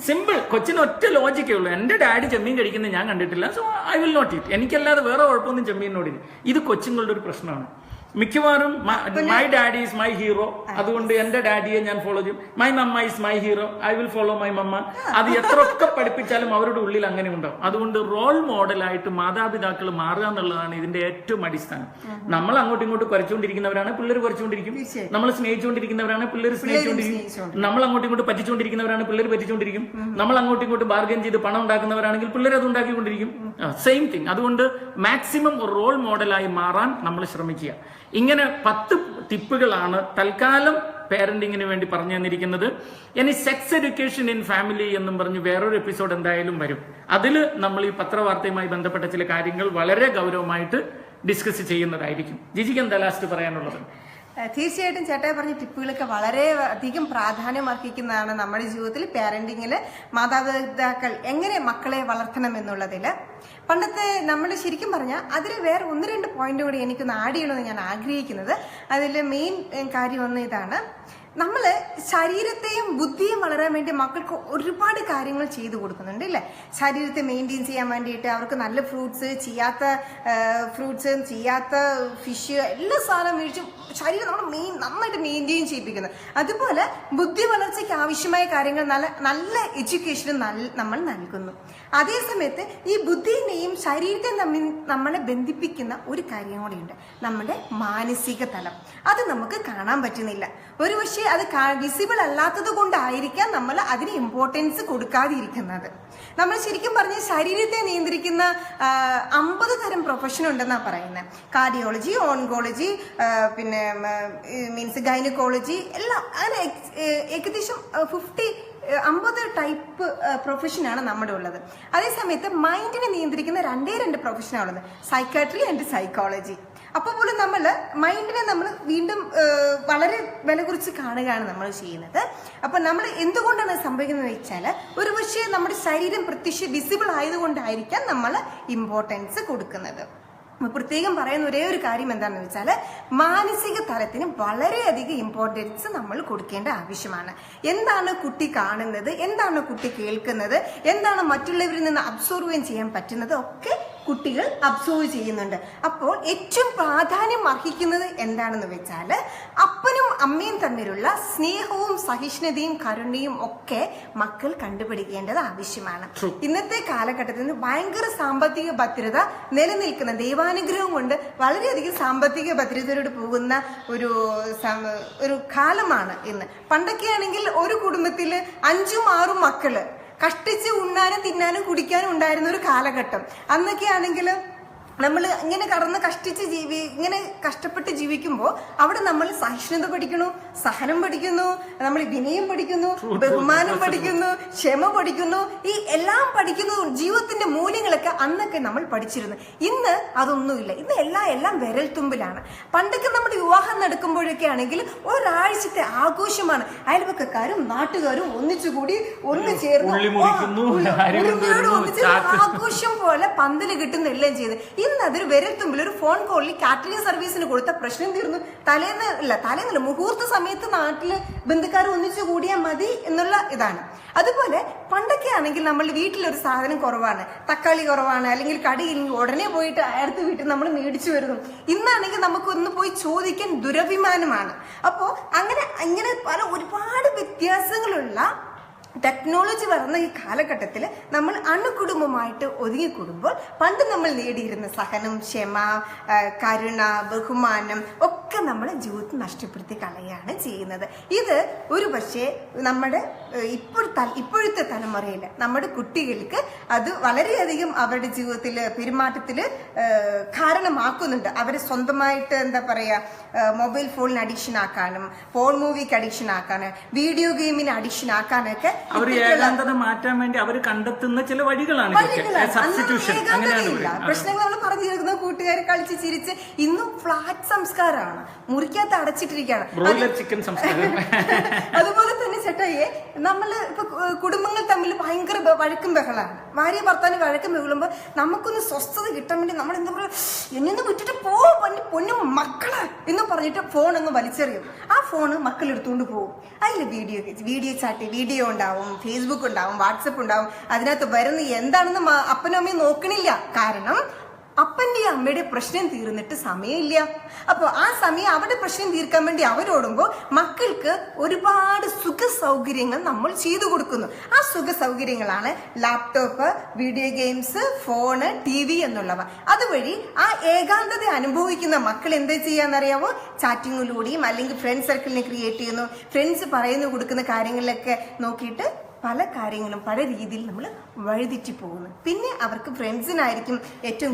സിമ്പിൾ. കൊച്ചിന് ഒറ്റ ലോജിക്കേ ഉള്ളൂ, എന്റെ ഡാഡി ചെമ്മീൻ കഴിക്കുന്നത് ഞാൻ കണ്ടിട്ടില്ല, so I will not eat. എനിക്കല്ലാതെ വേറെ കുഴപ്പമൊന്നും ചെമ്മീനോടില്ല. ഇത് കൊച്ചുങ്ങളുടെ ഒരു പ്രശ്നമാണ്. മിക്കവാറും my daddy is my hero, അതുകൊണ്ട് എന്റെ ഡാഡിയെ ഞാൻ ഫോളോ ചെയ്യും. My mamma is my hero, I will follow my mamma. അത് എത്രയൊക്കെ പഠിപ്പിച്ചാലും അവരുടെ ഉള്ളിൽ അങ്ങനെ ഉണ്ടാവും. അതുകൊണ്ട് റോൾ മോഡലായിട്ട് മാതാപിതാക്കൾ മാറുക എന്നുള്ളതാണ് ഇതിന്റെ ഏറ്റവും അടിസ്ഥാനം. നമ്മൾ അങ്ങോട്ടും ഇങ്ങോട്ടും കുറച്ചുകൊണ്ടിരിക്കുന്നവരാണ് പിള്ളേർ കുറച്ചുകൊണ്ടിരിക്കും, നമ്മൾ സ്നേഹിച്ചുകൊണ്ടിരിക്കുന്നവരാണ് പിള്ളേർ സ്നേഹിച്ചുകൊണ്ടിരിക്കും, നമ്മൾ അങ്ങോട്ടും ഇങ്ങോട്ട് പറ്റിച്ചുകൊണ്ടിരിക്കുന്നവരാണ് പിള്ളേർ പറ്റിച്ചുകൊണ്ടിരിക്കും, നമ്മൾ അങ്ങോട്ടും ഇങ്ങോട്ട് ബാർഗൻ ചെയ്ത് പണം ഉണ്ടാക്കുന്നവരാണെങ്കിൽ പിള്ളേർ അത് ഉണ്ടാക്കിക്കൊണ്ടിരിക്കും. Same thing. അതുകൊണ്ട് മാക്സിമം റോൾ മോഡലായി മാറാൻ നമ്മൾ ശ്രമിക്കുക. ഇങ്ങനെ 10 ടിപ്പുകളാണ് തൽക്കാലം പേരന്റിങ്ങിന് വേണ്ടി പറഞ്ഞു തന്നിരിക്കുന്നത്. ഇനി സെക്സ് എഡ്യൂക്കേഷൻ ഇൻ ഫാമിലി എന്നും പറഞ്ഞ് വേറൊരു എപ്പിസോഡ് എന്തായാലും വരും. അതിൽ നമ്മൾ ഈ പത്രവാർത്തയുമായി ബന്ധപ്പെട്ട ചില കാര്യങ്ങൾ വളരെ ഗൗരവമായിട്ട് ഡിസ്കസ് ചെയ്യുന്നതായിരിക്കും. ജിജിക്ക് എന്താ ലാസ്റ്റ് പറയാനുള്ളത്? തീർച്ചയായിട്ടും ചേട്ടായി പറഞ്ഞ ടിപ്പുകളൊക്കെ വളരെ അധികം പ്രാധാന്യം അർഹിക്കുന്നതാണ് നമ്മുടെ ജീവിതത്തിൽ. പാരന്റിങ്ങില് മാതാപിതാക്കൾ എങ്ങനെ മക്കളെ വളർത്തണം എന്നുള്ളതില് പണ്ടത്തെ നമ്മൾ ശരിക്കും പറഞ്ഞാൽ അതിൽ വേറെ 1-2 പോയിന്റ് കൂടി എനിക്കൊന്ന് ആഡ് ചെയ്യണമെന്ന് ഞാൻ ആഗ്രഹിക്കുന്നത്. അതിൽ മെയിൻ കാര്യം ഒന്ന് ഇതാണ്, നമ്മൾ ശരീരത്തെയും ബുദ്ധിയും വളരാൻ വേണ്ടി മക്കൾക്ക് ഒരുപാട് കാര്യങ്ങൾ ചെയ്തു കൊടുക്കുന്നുണ്ട് അല്ലേ? ശരീരത്തെ മെയിൻറ്റെയിൻ ചെയ്യാൻ വേണ്ടിയിട്ട് അവർക്ക് നല്ല ഫ്രൂട്ട്സ്, ചെയ്യാത്ത ഫിഷ്, എല്ലാ സാധനം മേടിച്ച് ശരീരം നമ്മൾ നന്നായിട്ട് മെയിൻറ്റെയിൻ ചെയ്യിപ്പിക്കുന്നത്. അതുപോലെ ബുദ്ധി വളർച്ചയ്ക്ക് ആവശ്യമായ കാര്യങ്ങൾ നല്ല എഡ്യൂക്കേഷനും നമ്മൾ നൽകുന്നു. അതേസമയത്ത് ഈ ബുദ്ധിയെയും ശരീരത്തെയും തമ്മിൽ നമ്മളെ ബന്ധിപ്പിക്കുന്ന ഒരു കാര്യം കൂടിയുണ്ട്, നമ്മുടെ മാനസിക തലം. അത് നമുക്ക് കാണാൻ പറ്റുന്നില്ല. ഒരുപക്ഷെ അത് വിസിബിൾ അല്ലാത്തത് കൊണ്ടായിരിക്കാം നമ്മൾ അതിന് ഇമ്പോർട്ടൻസ് കൊടുക്കാതിരിക്കുന്നത്. നമ്മൾ ശരിക്കും പറഞ്ഞ ശരീരത്തെ നിയന്ത്രിക്കുന്ന 50 തരം പ്രൊഫഷൻ ഉണ്ടെന്നാ പറയുന്നത്. കാർഡിയോളജി, ഓൺകോളജി, പിന്നെ മീൻസ് ഗൈനക്കോളജി എല്ലാം അങ്ങനെ ഏകദേശം 50 ടൈപ്പ് പ്രൊഫഷനാണ് നമ്മുടെ ഉള്ളത്. അതേസമയത്ത് മൈൻഡിനെ നിയന്ത്രിക്കുന്ന 2 പ്രൊഫഷനാണ് ഉള്ളത്, സൈക്കാട്രി ആൻഡ് സൈക്കോളജി. അപ്പോൾ പോലും നമ്മൾ മൈൻഡിനെ നമ്മൾ വീണ്ടും വളരെ വില കുറിച്ച് കാണുകയാണ് നമ്മൾ ചെയ്യുന്നത്. അപ്പൊ നമ്മൾ എന്തുകൊണ്ടാണ് സംഭവിക്കുന്നത് വെച്ചാൽ ഒരു പക്ഷേ നമ്മുടെ ശരീരം വിസിബിൾ ആയതുകൊണ്ടായിരിക്കാം നമ്മൾ ഇമ്പോർട്ടൻസ് കൊടുക്കുന്നത്. പ്രത്യേകം പറയുന്ന ഒരേ ഒരു കാര്യം എന്താണെന്ന് വെച്ചാൽ മാനസിക തലത്തിന് വളരെയധികം ഇമ്പോർട്ടൻസ് നമ്മൾ കൊടുക്കേണ്ട ആവശ്യമാണ്. എന്താണ് കുട്ടി കാണുന്നത്, എന്താണ് കുട്ടി കേൾക്കുന്നത്, എന്താണ് മറ്റുള്ളവരിൽ നിന്ന് അബ്സോർവ് ചെയ്യാൻ പറ്റുന്നത് ഒക്കെ കുട്ടികൾ അബ്സോർവ് ചെയ്യുന്നുണ്ട്. അപ്പോൾ ഏറ്റവും പ്രാധാന്യം അർഹിക്കുന്നത് എന്താണെന്ന് വെച്ചാൽ അപ്പനും അമ്മയും തമ്മിലുള്ള സ്നേഹവും സഹിഷ്ണുതയും കരുണയും ഒക്കെ മക്കൾ കണ്ടുപിടിക്കേണ്ടത് ആവശ്യമാണ്. ഇന്നത്തെ കാലഘട്ടത്തിൽ ഭയങ്കര സാമ്പത്തിക ഭദ്രത നിലനിൽക്കുന്ന, ദൈവാനുഗ്രഹം കൊണ്ട് വളരെയധികം സാമ്പത്തിക ഭദ്രതയോട് പോകുന്ന ഒരു കാലമാണ് ഇന്ന്. പണ്ടൊക്കെ ആണെങ്കിൽ ഒരു കുടുംബത്തില് 5ഉം 6ഉം മക്കള് കഷ്ടിച്ച് ഉണ്ണാനും തിന്നാനും കുടിക്കാനും ഉണ്ടായിരുന്ന ഒരു കാലഘട്ടം. അന്നൊക്കെ ആണെങ്കിൽ നമ്മൾ ഇങ്ങനെ ഇങ്ങനെ കഷ്ടപ്പെട്ട് ജീവിക്കുമ്പോൾ അവിടെ നമ്മൾ സഹിഷ്ണുത പഠിക്കുന്നു, സഹനം പഠിക്കുന്നു, നമ്മൾ വിനയം പഠിക്കുന്നു, ബഹുമാനം പഠിക്കുന്നു, ക്ഷമ പഠിക്കുന്നു, ഈ എല്ലാം പഠിക്കുന്നു. ജീവിതത്തിന്റെ മൂല്യങ്ങളൊക്കെ അന്നൊക്കെ നമ്മൾ പഠിച്ചിരുന്നു. ഇന്ന് അതൊന്നുമില്ല. ഇന്ന് എല്ലാം വിരൽ തുമ്പിലാണ്. പണ്ടൊക്കെ നമ്മുടെ വിവാഹം നടക്കുമ്പോഴൊക്കെ ആണെങ്കിൽ ഒരാഴ്ചത്തെ ആഘോഷമാണ്. അയൽപക്കക്കാരും നാട്ടുകാരും ഒന്നിച്ചുകൂടി ചേർന്ന് ആഘോഷം പോലെ പന്തല് കിട്ടുന്ന എല്ലാം ചെയ്ത്. ഇന്ന് അതൊരു വിരൽ തുമ്പിൽ ഒരു ഫോൺ കോളിൽ കാറ്ററിംഗ് സർവീസിന് കൊടുത്ത പ്രശ്നം തീർന്നു. തലേന്നല്ല മുഹൂർത്ത സമയത്ത് നാട്ടില് ബന്ധുക്കാർ ഒന്നിച്ചു കൂടിയാൽ മതി എന്നുള്ള ഇതാണ്. അതുപോലെ പണ്ടൊക്കെ ആണെങ്കിൽ നമ്മൾ വീട്ടിലൊരു സാധനം കുറവാണ്, തക്കാളി കുറവാണ്, അല്ലെങ്കിൽ കടയിൽ ഉടനെ പോയിട്ട് അടുത്ത വീട്ടിൽ നമ്മൾ മേടിച്ചു വരുന്നു. ഇന്നാണെങ്കിൽ നമുക്കൊന്ന് പോയി ചോദിക്കാൻ ദുരഭിമാനമാണ്. അപ്പോ അങ്ങനെ പല ഒരുപാട് വ്യത്യാസങ്ങളുള്ള ടെക്നോളജി വളർന്ന ഈ കാലഘട്ടത്തിൽ നമ്മൾ അണുകുടുംബമായിട്ട് ഒതുങ്ങിക്കൂടുമ്പോൾ പണ്ട് നമ്മൾ നേടിയിരുന്ന സഹനം, ക്ഷമ, കരുണ, ബഹുമാനം ഒക്കെ നമ്മുടെ ജീവിതത്തിൽ നഷ്ടപ്പെടുത്തി കളയാണ് ചെയ്യുന്നത്. ഇത് ഒരു പക്ഷേ നമ്മുടെ ഇപ്പോഴത്തെ തലമുറയിൽ നമ്മുടെ കുട്ടികൾക്ക് അത് വളരെയധികം അവരുടെ ജീവിതത്തിൽ പെരുമാറ്റത്തിൽ കാരണമാക്കുന്നുണ്ട്. അവരെ സ്വന്തമായിട്ട് എന്താ പറയാ മൊബൈൽ ഫോണിന് അഡിക്ഷൻ ആക്കാനും, ഫോൺ മൂവിക്ക് അഡിക്ഷൻ ആക്കാനും, വീഡിയോ ഗെയിമിന് അഡിക്ഷൻ ആക്കാനൊക്കെ അവർ ഏകാന്തത മാറ്റാൻ വേണ്ടി അവർ കണ്ടെത്തുന്ന ചില വഴികളാണ്. പ്രശ്നങ്ങൾ നമ്മൾ പറഞ്ഞിരിക്കുന്ന കൂട്ടുകാർ കളിച്ച് ചിരിച്ച് ഇന്നും ഫ്ലാറ്റ് സംസ്കാരമാണ്, മുറിക്കകത്ത് അടച്ചിട്ടിരിക്കുകയാണ്. അതുപോലെ തന്നെ ചേട്ടായെ നമ്മള് ഇപ്പൊ കുടുംബങ്ങൾ തമ്മിൽ ഭയങ്കര വഴക്കും ബഹളാണ്. ഭാര്യ ഭർത്താവിന് വഴക്കും ബഹളുമ്പോ നമുക്കൊന്ന് സ്വസ്ഥത കിട്ടാൻ വേണ്ടി നമ്മൾ എന്താ പറയുക, എന്നൊന്ന് വിട്ടിട്ട് പൊന്നും മക്കള് എന്ന് പറഞ്ഞിട്ട് ഫോൺ അങ്ങ് വലിച്ചെറിയും. ആ ഫോണ് മക്കൾ എടുത്തുകൊണ്ട് പോകും. അതിൽ വീഡിയോ ചാറ്റ്, വീഡിയോ ഉണ്ടാവും, ഫേസ്ബുക്ക് ഉണ്ടാവും, വാട്സപ്പ് ഉണ്ടാവും. അതിനകത്ത് വരുന്ന എന്താണെന്ന് അപ്പനും അമ്മയും നോക്കണില്ല. കാരണം അപ്പന്റെയും അമ്മയുടെ പ്രശ്നം തീർന്നിട്ട് സമയമില്ല. അപ്പൊ ആ സമയം അവരുടെ പ്രശ്നം തീർക്കാൻ വേണ്ടി അവരോടുമ്പോൾ മക്കൾക്ക് ഒരുപാട് സുഖ സൗകര്യങ്ങൾ നമ്മൾ ചെയ്തു കൊടുക്കുന്നു. ആ സുഖ സൗകര്യങ്ങളാണ് laptop, video games, phone, TV എന്നുള്ളവ. അതുവഴി ആ ഏകാന്തത അനുഭവിക്കുന്ന മക്കൾ എന്താ ചെയ്യാന്നറിയാമോ? ചാറ്റിങ്ങിലൂടെയും അല്ലെങ്കിൽ ഫ്രണ്ട് സർക്കിളിനെ ക്രിയേറ്റ് ചെയ്യുന്നു. ഫ്രണ്ട്സ് പറയുന്നു കൊടുക്കുന്ന കാര്യങ്ങളിലൊക്കെ നോക്കിയിട്ട് പല കാര്യങ്ങളും പല രീതിയിൽ നമ്മൾ വഴിതെറ്റി പോകുന്നു. പിന്നെ അവർക്ക് ഫ്രണ്ട്സിനായിരിക്കും ഏറ്റവും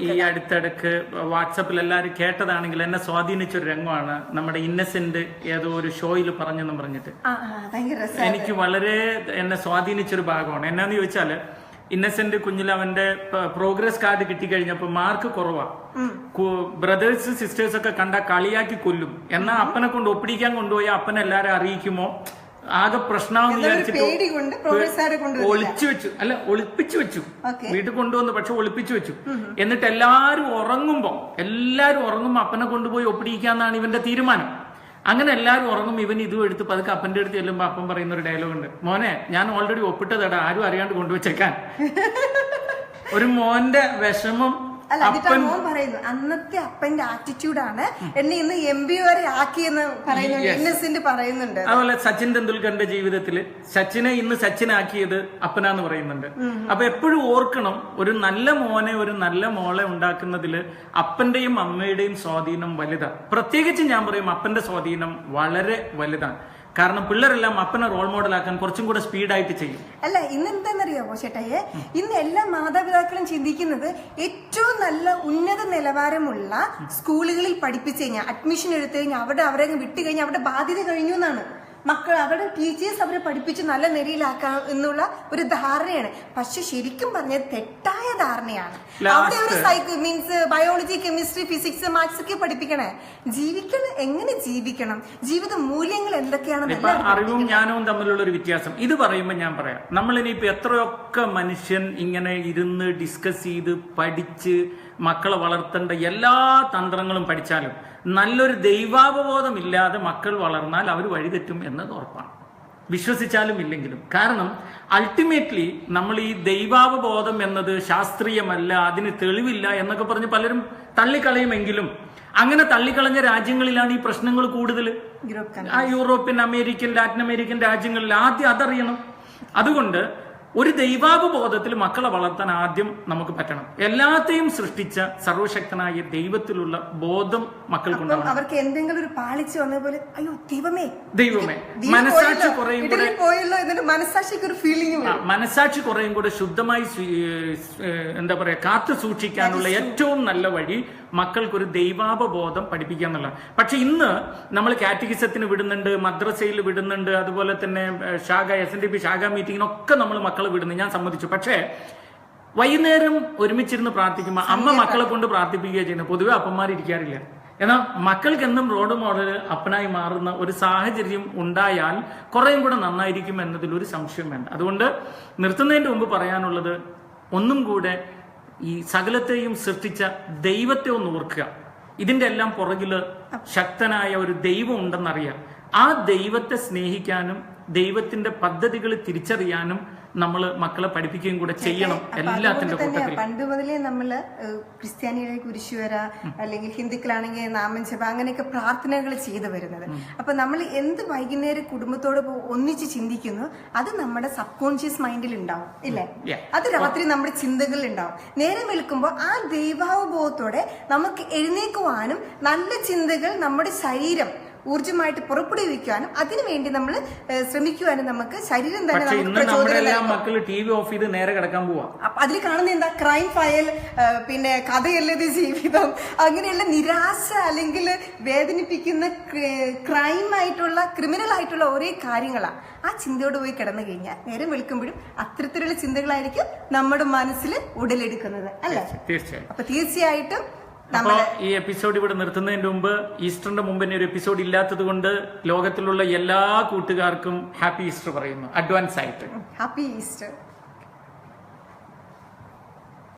ഈ അടുത്തിടക്ക് വാട്സാപ്പിൽ എല്ലാവരും കേട്ടതാണെങ്കിൽ എന്നെ സ്വാധീനിച്ചൊരു രംഗമാണ് നമ്മുടെ ഇന്നസെന്റ് ഏതോ ഒരു ഷോയിൽ പറഞ്ഞെന്നും പറഞ്ഞിട്ട് എനിക്ക് വളരെ എന്നെ സ്വാധീനിച്ചൊരു ഭാഗമാണ്. എന്നാന്ന് ചോദിച്ചാല് ഇന്നസെന്റ് കുഞ്ഞിൽ അവന്റെ പ്രോഗ്രസ് കാർഡ് കിട്ടിക്കഴിഞ്ഞപ്പോ മാർക്ക് കുറവാണ്. ബ്രദേഴ്സ് സിസ്റ്റേഴ്സ് ഒക്കെ കണ്ട കളിയാക്കി കൊല്ലും. എന്നാ അപ്പനെ കൊണ്ട് ഒപ്പിടിക്കാൻ കൊണ്ടുപോയി അപ്പനെ എല്ലാരും അറിയിക്കുമോ ആകെ പ്രശ്നമാണെന്ന് വിചാരിച്ചിട്ട് ഒളിപ്പിച്ചു വെച്ചു. വീട്ടിൽ കൊണ്ടുവന്നു, പക്ഷെ ഒളിപ്പിച്ചു വെച്ചു. എന്നിട്ട് എല്ലാരും ഉറങ്ങുമ്പോ അപ്പനെ കൊണ്ടുപോയി ഒപ്പിടിക്കാന്നാണ് ഇവന്റെ തീരുമാനം. അങ്ങനെ എല്ലാരും ഉറങ്ങും. ഇവൻ ഇതും എടുത്ത് പതുക്കെ അപ്പന്റെ അടുത്ത് ചെല്ലുമ്പോ അപ്പം പറയുന്ന ഒരു ഡയലോഗ് ഉണ്ട്, മോനെ ഞാൻ ഓൾറെഡി ഒപ്പിട്ടതടാ, ആരും അറിയാണ്ട് കൊണ്ടുവച്ചേക്കാൻ. ഒരു മോന്റെ വിഷമം അല്ല എന്നിട്ട് മോൻ പറയുന്നു അന്നത്തെ അപ്പന്റെ ആറ്റിറ്റ്യൂഡാണ് എന്നെ ഇന്ന് MB വരെ ആക്കിയെന്ന് പറയുന്നുണ്ട്. ഇന്നസെന്റ് പറയുന്നുണ്ട്. അതുപോലെ സച്ചിൻ തെണ്ടുൽക്കറിന്റെ ജീവിതത്തില് സച്ചിനെ ഇന്ന് സച്ചിനാക്കിയത് അപ്പനാന്ന് പറയുന്നുണ്ട്. അപ്പൊ എപ്പോഴും ഓർക്കണം, ഒരു നല്ല മോനെ ഒരു നല്ല മോളെ ഉണ്ടാക്കുന്നതില് അപ്പന്റെയും അമ്മയുടെയും സ്വാധീനം വലുതാണ്. പ്രത്യേകിച്ച് ഞാൻ പറയും അപ്പന്റെ സ്വാധീനം വളരെ വലുതാണ്. കാരണം പിള്ളേരെല്ലാം അപ്പനെ റോൾ മോഡലാക്കാൻ കുറച്ചും കൂടെ സ്പീഡായിട്ട് ചെയ്യും. അല്ല ഇന്ന് എന്താണെന്നറിയാമോ ചേട്ടായെ, ഇന്ന് എല്ലാ മാതാപിതാക്കളും ചിന്തിക്കുന്നത് ഏറ്റവും നല്ല ഉന്നത നിലവാരമുള്ള സ്കൂളുകളിൽ പഠിപ്പിച്ചു കഴിഞ്ഞാൽ, അഡ്മിഷൻ എടുത്തു കഴിഞ്ഞാൽ അവിടെ അവരെ വിട്ടു കഴിഞ്ഞാൽ അവരുടെ ബാധ്യത കഴിഞ്ഞു എന്നാണ്. മക്കൾ അവരുടെ ടീച്ചേഴ്സ് അവരെ പഠിപ്പിച്ച് നല്ല നിലയിലാക്കാം എന്നുള്ള ഒരു ധാരണയാണ്. പക്ഷെ ശരിക്കും പറഞ്ഞത് തെറ്റായ ധാരണയാണ്. അവിടെ ഒരു means biology, chemistry, physics, maths ഒക്കെ പഠിപ്പിക്കണേ. ജീവിക്കണം, എങ്ങനെ ജീവിക്കണം, ജീവിത മൂല്യങ്ങൾ എന്തൊക്കെയാണെന്ന്. അറിവും ജ്ഞാനവും തമ്മിലുള്ള ഒരു വ്യത്യാസം ഇത് പറയുമ്പോൾ ഞാൻ പറയാം, നമ്മളിനിയിപ്പോ എത്രയൊക്കെ മനുഷ്യൻ ഇങ്ങനെ ഇരുന്ന് ഡിസ്കസ് ചെയ്ത് പഠിച്ച് മക്കളെ വളർത്തേണ്ട എല്ലാ തന്ത്രങ്ങളും പഠിച്ചാലും നല്ലൊരു ദൈവാവബോധം ഇല്ലാതെ മക്കൾ വളർന്നാൽ അവർ വഴിതെറ്റും എന്നത് ഉറപ്പാണ്, വിശ്വസിച്ചാലും ഇല്ലെങ്കിലും. കാരണം അൾട്ടിമേറ്റ്ലി നമ്മൾ ഈ ദൈവാവബോധം എന്നത് ശാസ്ത്രീയമല്ല, അതിന് തെളിവില്ല എന്നൊക്കെ പറഞ്ഞ് പലരും തള്ളിക്കളയുമെങ്കിലും അങ്ങനെ തള്ളിക്കളഞ്ഞ രാജ്യങ്ങളിലാണ് ഈ പ്രശ്നങ്ങൾ കൂടുതൽ. യൂറോപ്യൻ, അമേരിക്കൻ, ലാറ്റിൻ അമേരിക്കൻ രാജ്യങ്ങളിൽ ആദ്യം അതറിയണം. അതുകൊണ്ട് ഒരു ദൈവാവബോധത്തിൽ മക്കളെ വളർത്താൻ ആദ്യം നമുക്ക് പറ്റണം. എല്ലാത്തെയും സൃഷ്ടിച്ച സർവശക്തനായ ദൈവത്തിലുള്ള ബോധം മക്കൾക്കുണ്ടാവണം. അവർക്ക് എന്തെങ്കിലും ഒരു പാളിച്ച് വന്ന പോലെ അയ്യോ ദൈവമേ മനസാക്ഷി കുറയും കൂടെ മനസാക്ഷിക്ക് ഒരു ഫീലിംഗ്, മനസാക്ഷി കുറയും കൂടെ ശുദ്ധമായി എന്താ പറയാ കാത്തു സൂക്ഷിക്കാനുള്ള ഏറ്റവും നല്ല വഴി മക്കൾക്കൊരു ദൈവാവബോധം പഠിപ്പിക്കുക എന്നുള്ളത്. പക്ഷെ ഇന്ന് നമ്മൾ കാറ്റഗിസത്തിന് വിടുന്നുണ്ട്, മദ്രസയിൽ വിടുന്നുണ്ട്, അതുപോലെ തന്നെ ശാഖ SNDP ശാഖ മീറ്റിങ്ങിനൊക്കെ നമ്മൾ മക്കളെ വിടുന്നു, ഞാൻ സമ്മതിച്ചു. പക്ഷേ വൈകുന്നേരം ഒരുമിച്ചിരുന്ന് പ്രാർത്ഥിക്കുമ്പോൾ അമ്മ മക്കളെ കൊണ്ട് പ്രാർത്ഥിപ്പിക്കുകയാണ് ചെയ്യുന്നത്. പൊതുവെ അപ്പന്മാരിരിക്കാറില്ല. എന്നാൽ മക്കൾക്ക് എന്നും റോഡ് മോഡൽ അപ്പനായി മാറുന്ന ഒരു സാഹചര്യം ഉണ്ടായാൽ കുറേയും കൂടെ നന്നായിരിക്കും എന്നതിൽ ഒരു സംശയം വേണ്ട. അതുകൊണ്ട് നിർത്തുന്നതിന്റെ മുമ്പ് പറയാനുള്ളത്, ഒന്നും കൂടെ ഈ സകലത്തെയും സൃഷ്ടിച്ച ദൈവത്തെ ഒന്ന് ഓർക്കുക. ഇതിന്റെ എല്ലാം പുറകില് ശക്തനായ ഒരു ദൈവം ഉണ്ടെന്നറിയാം. ആ ദൈവത്തെ സ്നേഹിക്കാനും ദൈവത്തിന്റെ പദ്ധതികൾ തിരിച്ചറിയാനും നമ്മൾ മക്കളെ പഠിപ്പിക്കുകയും കൂടെ ചെയ്യണം. എല്ലാത്തിന്റെ കൂട്ടത്തിൽ പണ്ട് മുതലേ നമ്മള് ക്രിസ്ത്യാനികളെ കുരിശുവര അല്ലെങ്കിൽ ഹിന്ദുക്കളാണെങ്കിൽ നാമജപ അങ്ങനെയൊക്കെ പ്രാർത്ഥനകൾ ചെയ്തു വരുന്നത്. അപ്പൊ നമ്മൾ എന്ത് വൈകുന്നേരം കുടുംബത്തോട് ഒന്നിച്ച് ചിന്തിക്കുന്നു അത് നമ്മുടെ സബ് കോൺഷ്യസ് മൈൻഡിൽ ഉണ്ടാവും, ഇല്ലേ? അത് രാത്രി നമ്മുടെ ചിന്തകളിൽ ഉണ്ടാവും. നേരം വെളുക്കുമ്പോൾ ആ ദൈവാവബോധത്തോടെ നമുക്ക് എഴുന്നേക്കുവാനും നല്ല ചിന്തകൾ നമ്മുടെ ശരീരം ഊർജ്ജമായിട്ട് പുറപ്പെടുവിക്കാനും അതിനുവേണ്ടി നമ്മൾ ശ്രമിക്കുവാനും നമുക്ക് ശരീരം തന്നെ മക്കൾ TV ഓഫ് ചെയ്ത് നേരെ കിടക്കാൻ പോവാ. അതിൽ കാണുന്ന എന്താ ക്രൈം ഫയൽ, പിന്നെ കഥയല്ലത് ജീവിതം, അങ്ങനെയുള്ള നിരാശ അല്ലെങ്കിൽ വേദനിപ്പിക്കുന്ന ക്രൈം ആയിട്ടുള്ള ക്രിമിനൽ ആയിട്ടുള്ള ഓരോ കാര്യങ്ങളാണ്. ആ ചിന്തയോട് പോയി കിടന്നു കഴിഞ്ഞാൽ നേരം വെളുക്കുമ്പോഴും അത്തരത്തിലുള്ള ചിന്തകളായിരിക്കും നമ്മുടെ മനസ്സിൽ ഉടലെടുക്കുന്നത്, അല്ലേ? തീർച്ചയായും. അപ്പൊ തീർച്ചയായിട്ടും അപ്പൊ ഈ എപ്പിസോഡ് ഇവിടെ നിർത്തുന്നതിന് മുമ്പ്, ഈസ്റ്ററിന്റെ മുമ്പ് തന്നെ ഒരു എപ്പിസോഡ് ഇല്ലാത്തത് കൊണ്ട് ലോകത്തിലുള്ള എല്ലാ കൂട്ടുകാർക്കും ഹാപ്പി ഈസ്റ്റർ പറയുന്നു, അഡ്വാൻസ് ആയിട്ട്. Happy Easter.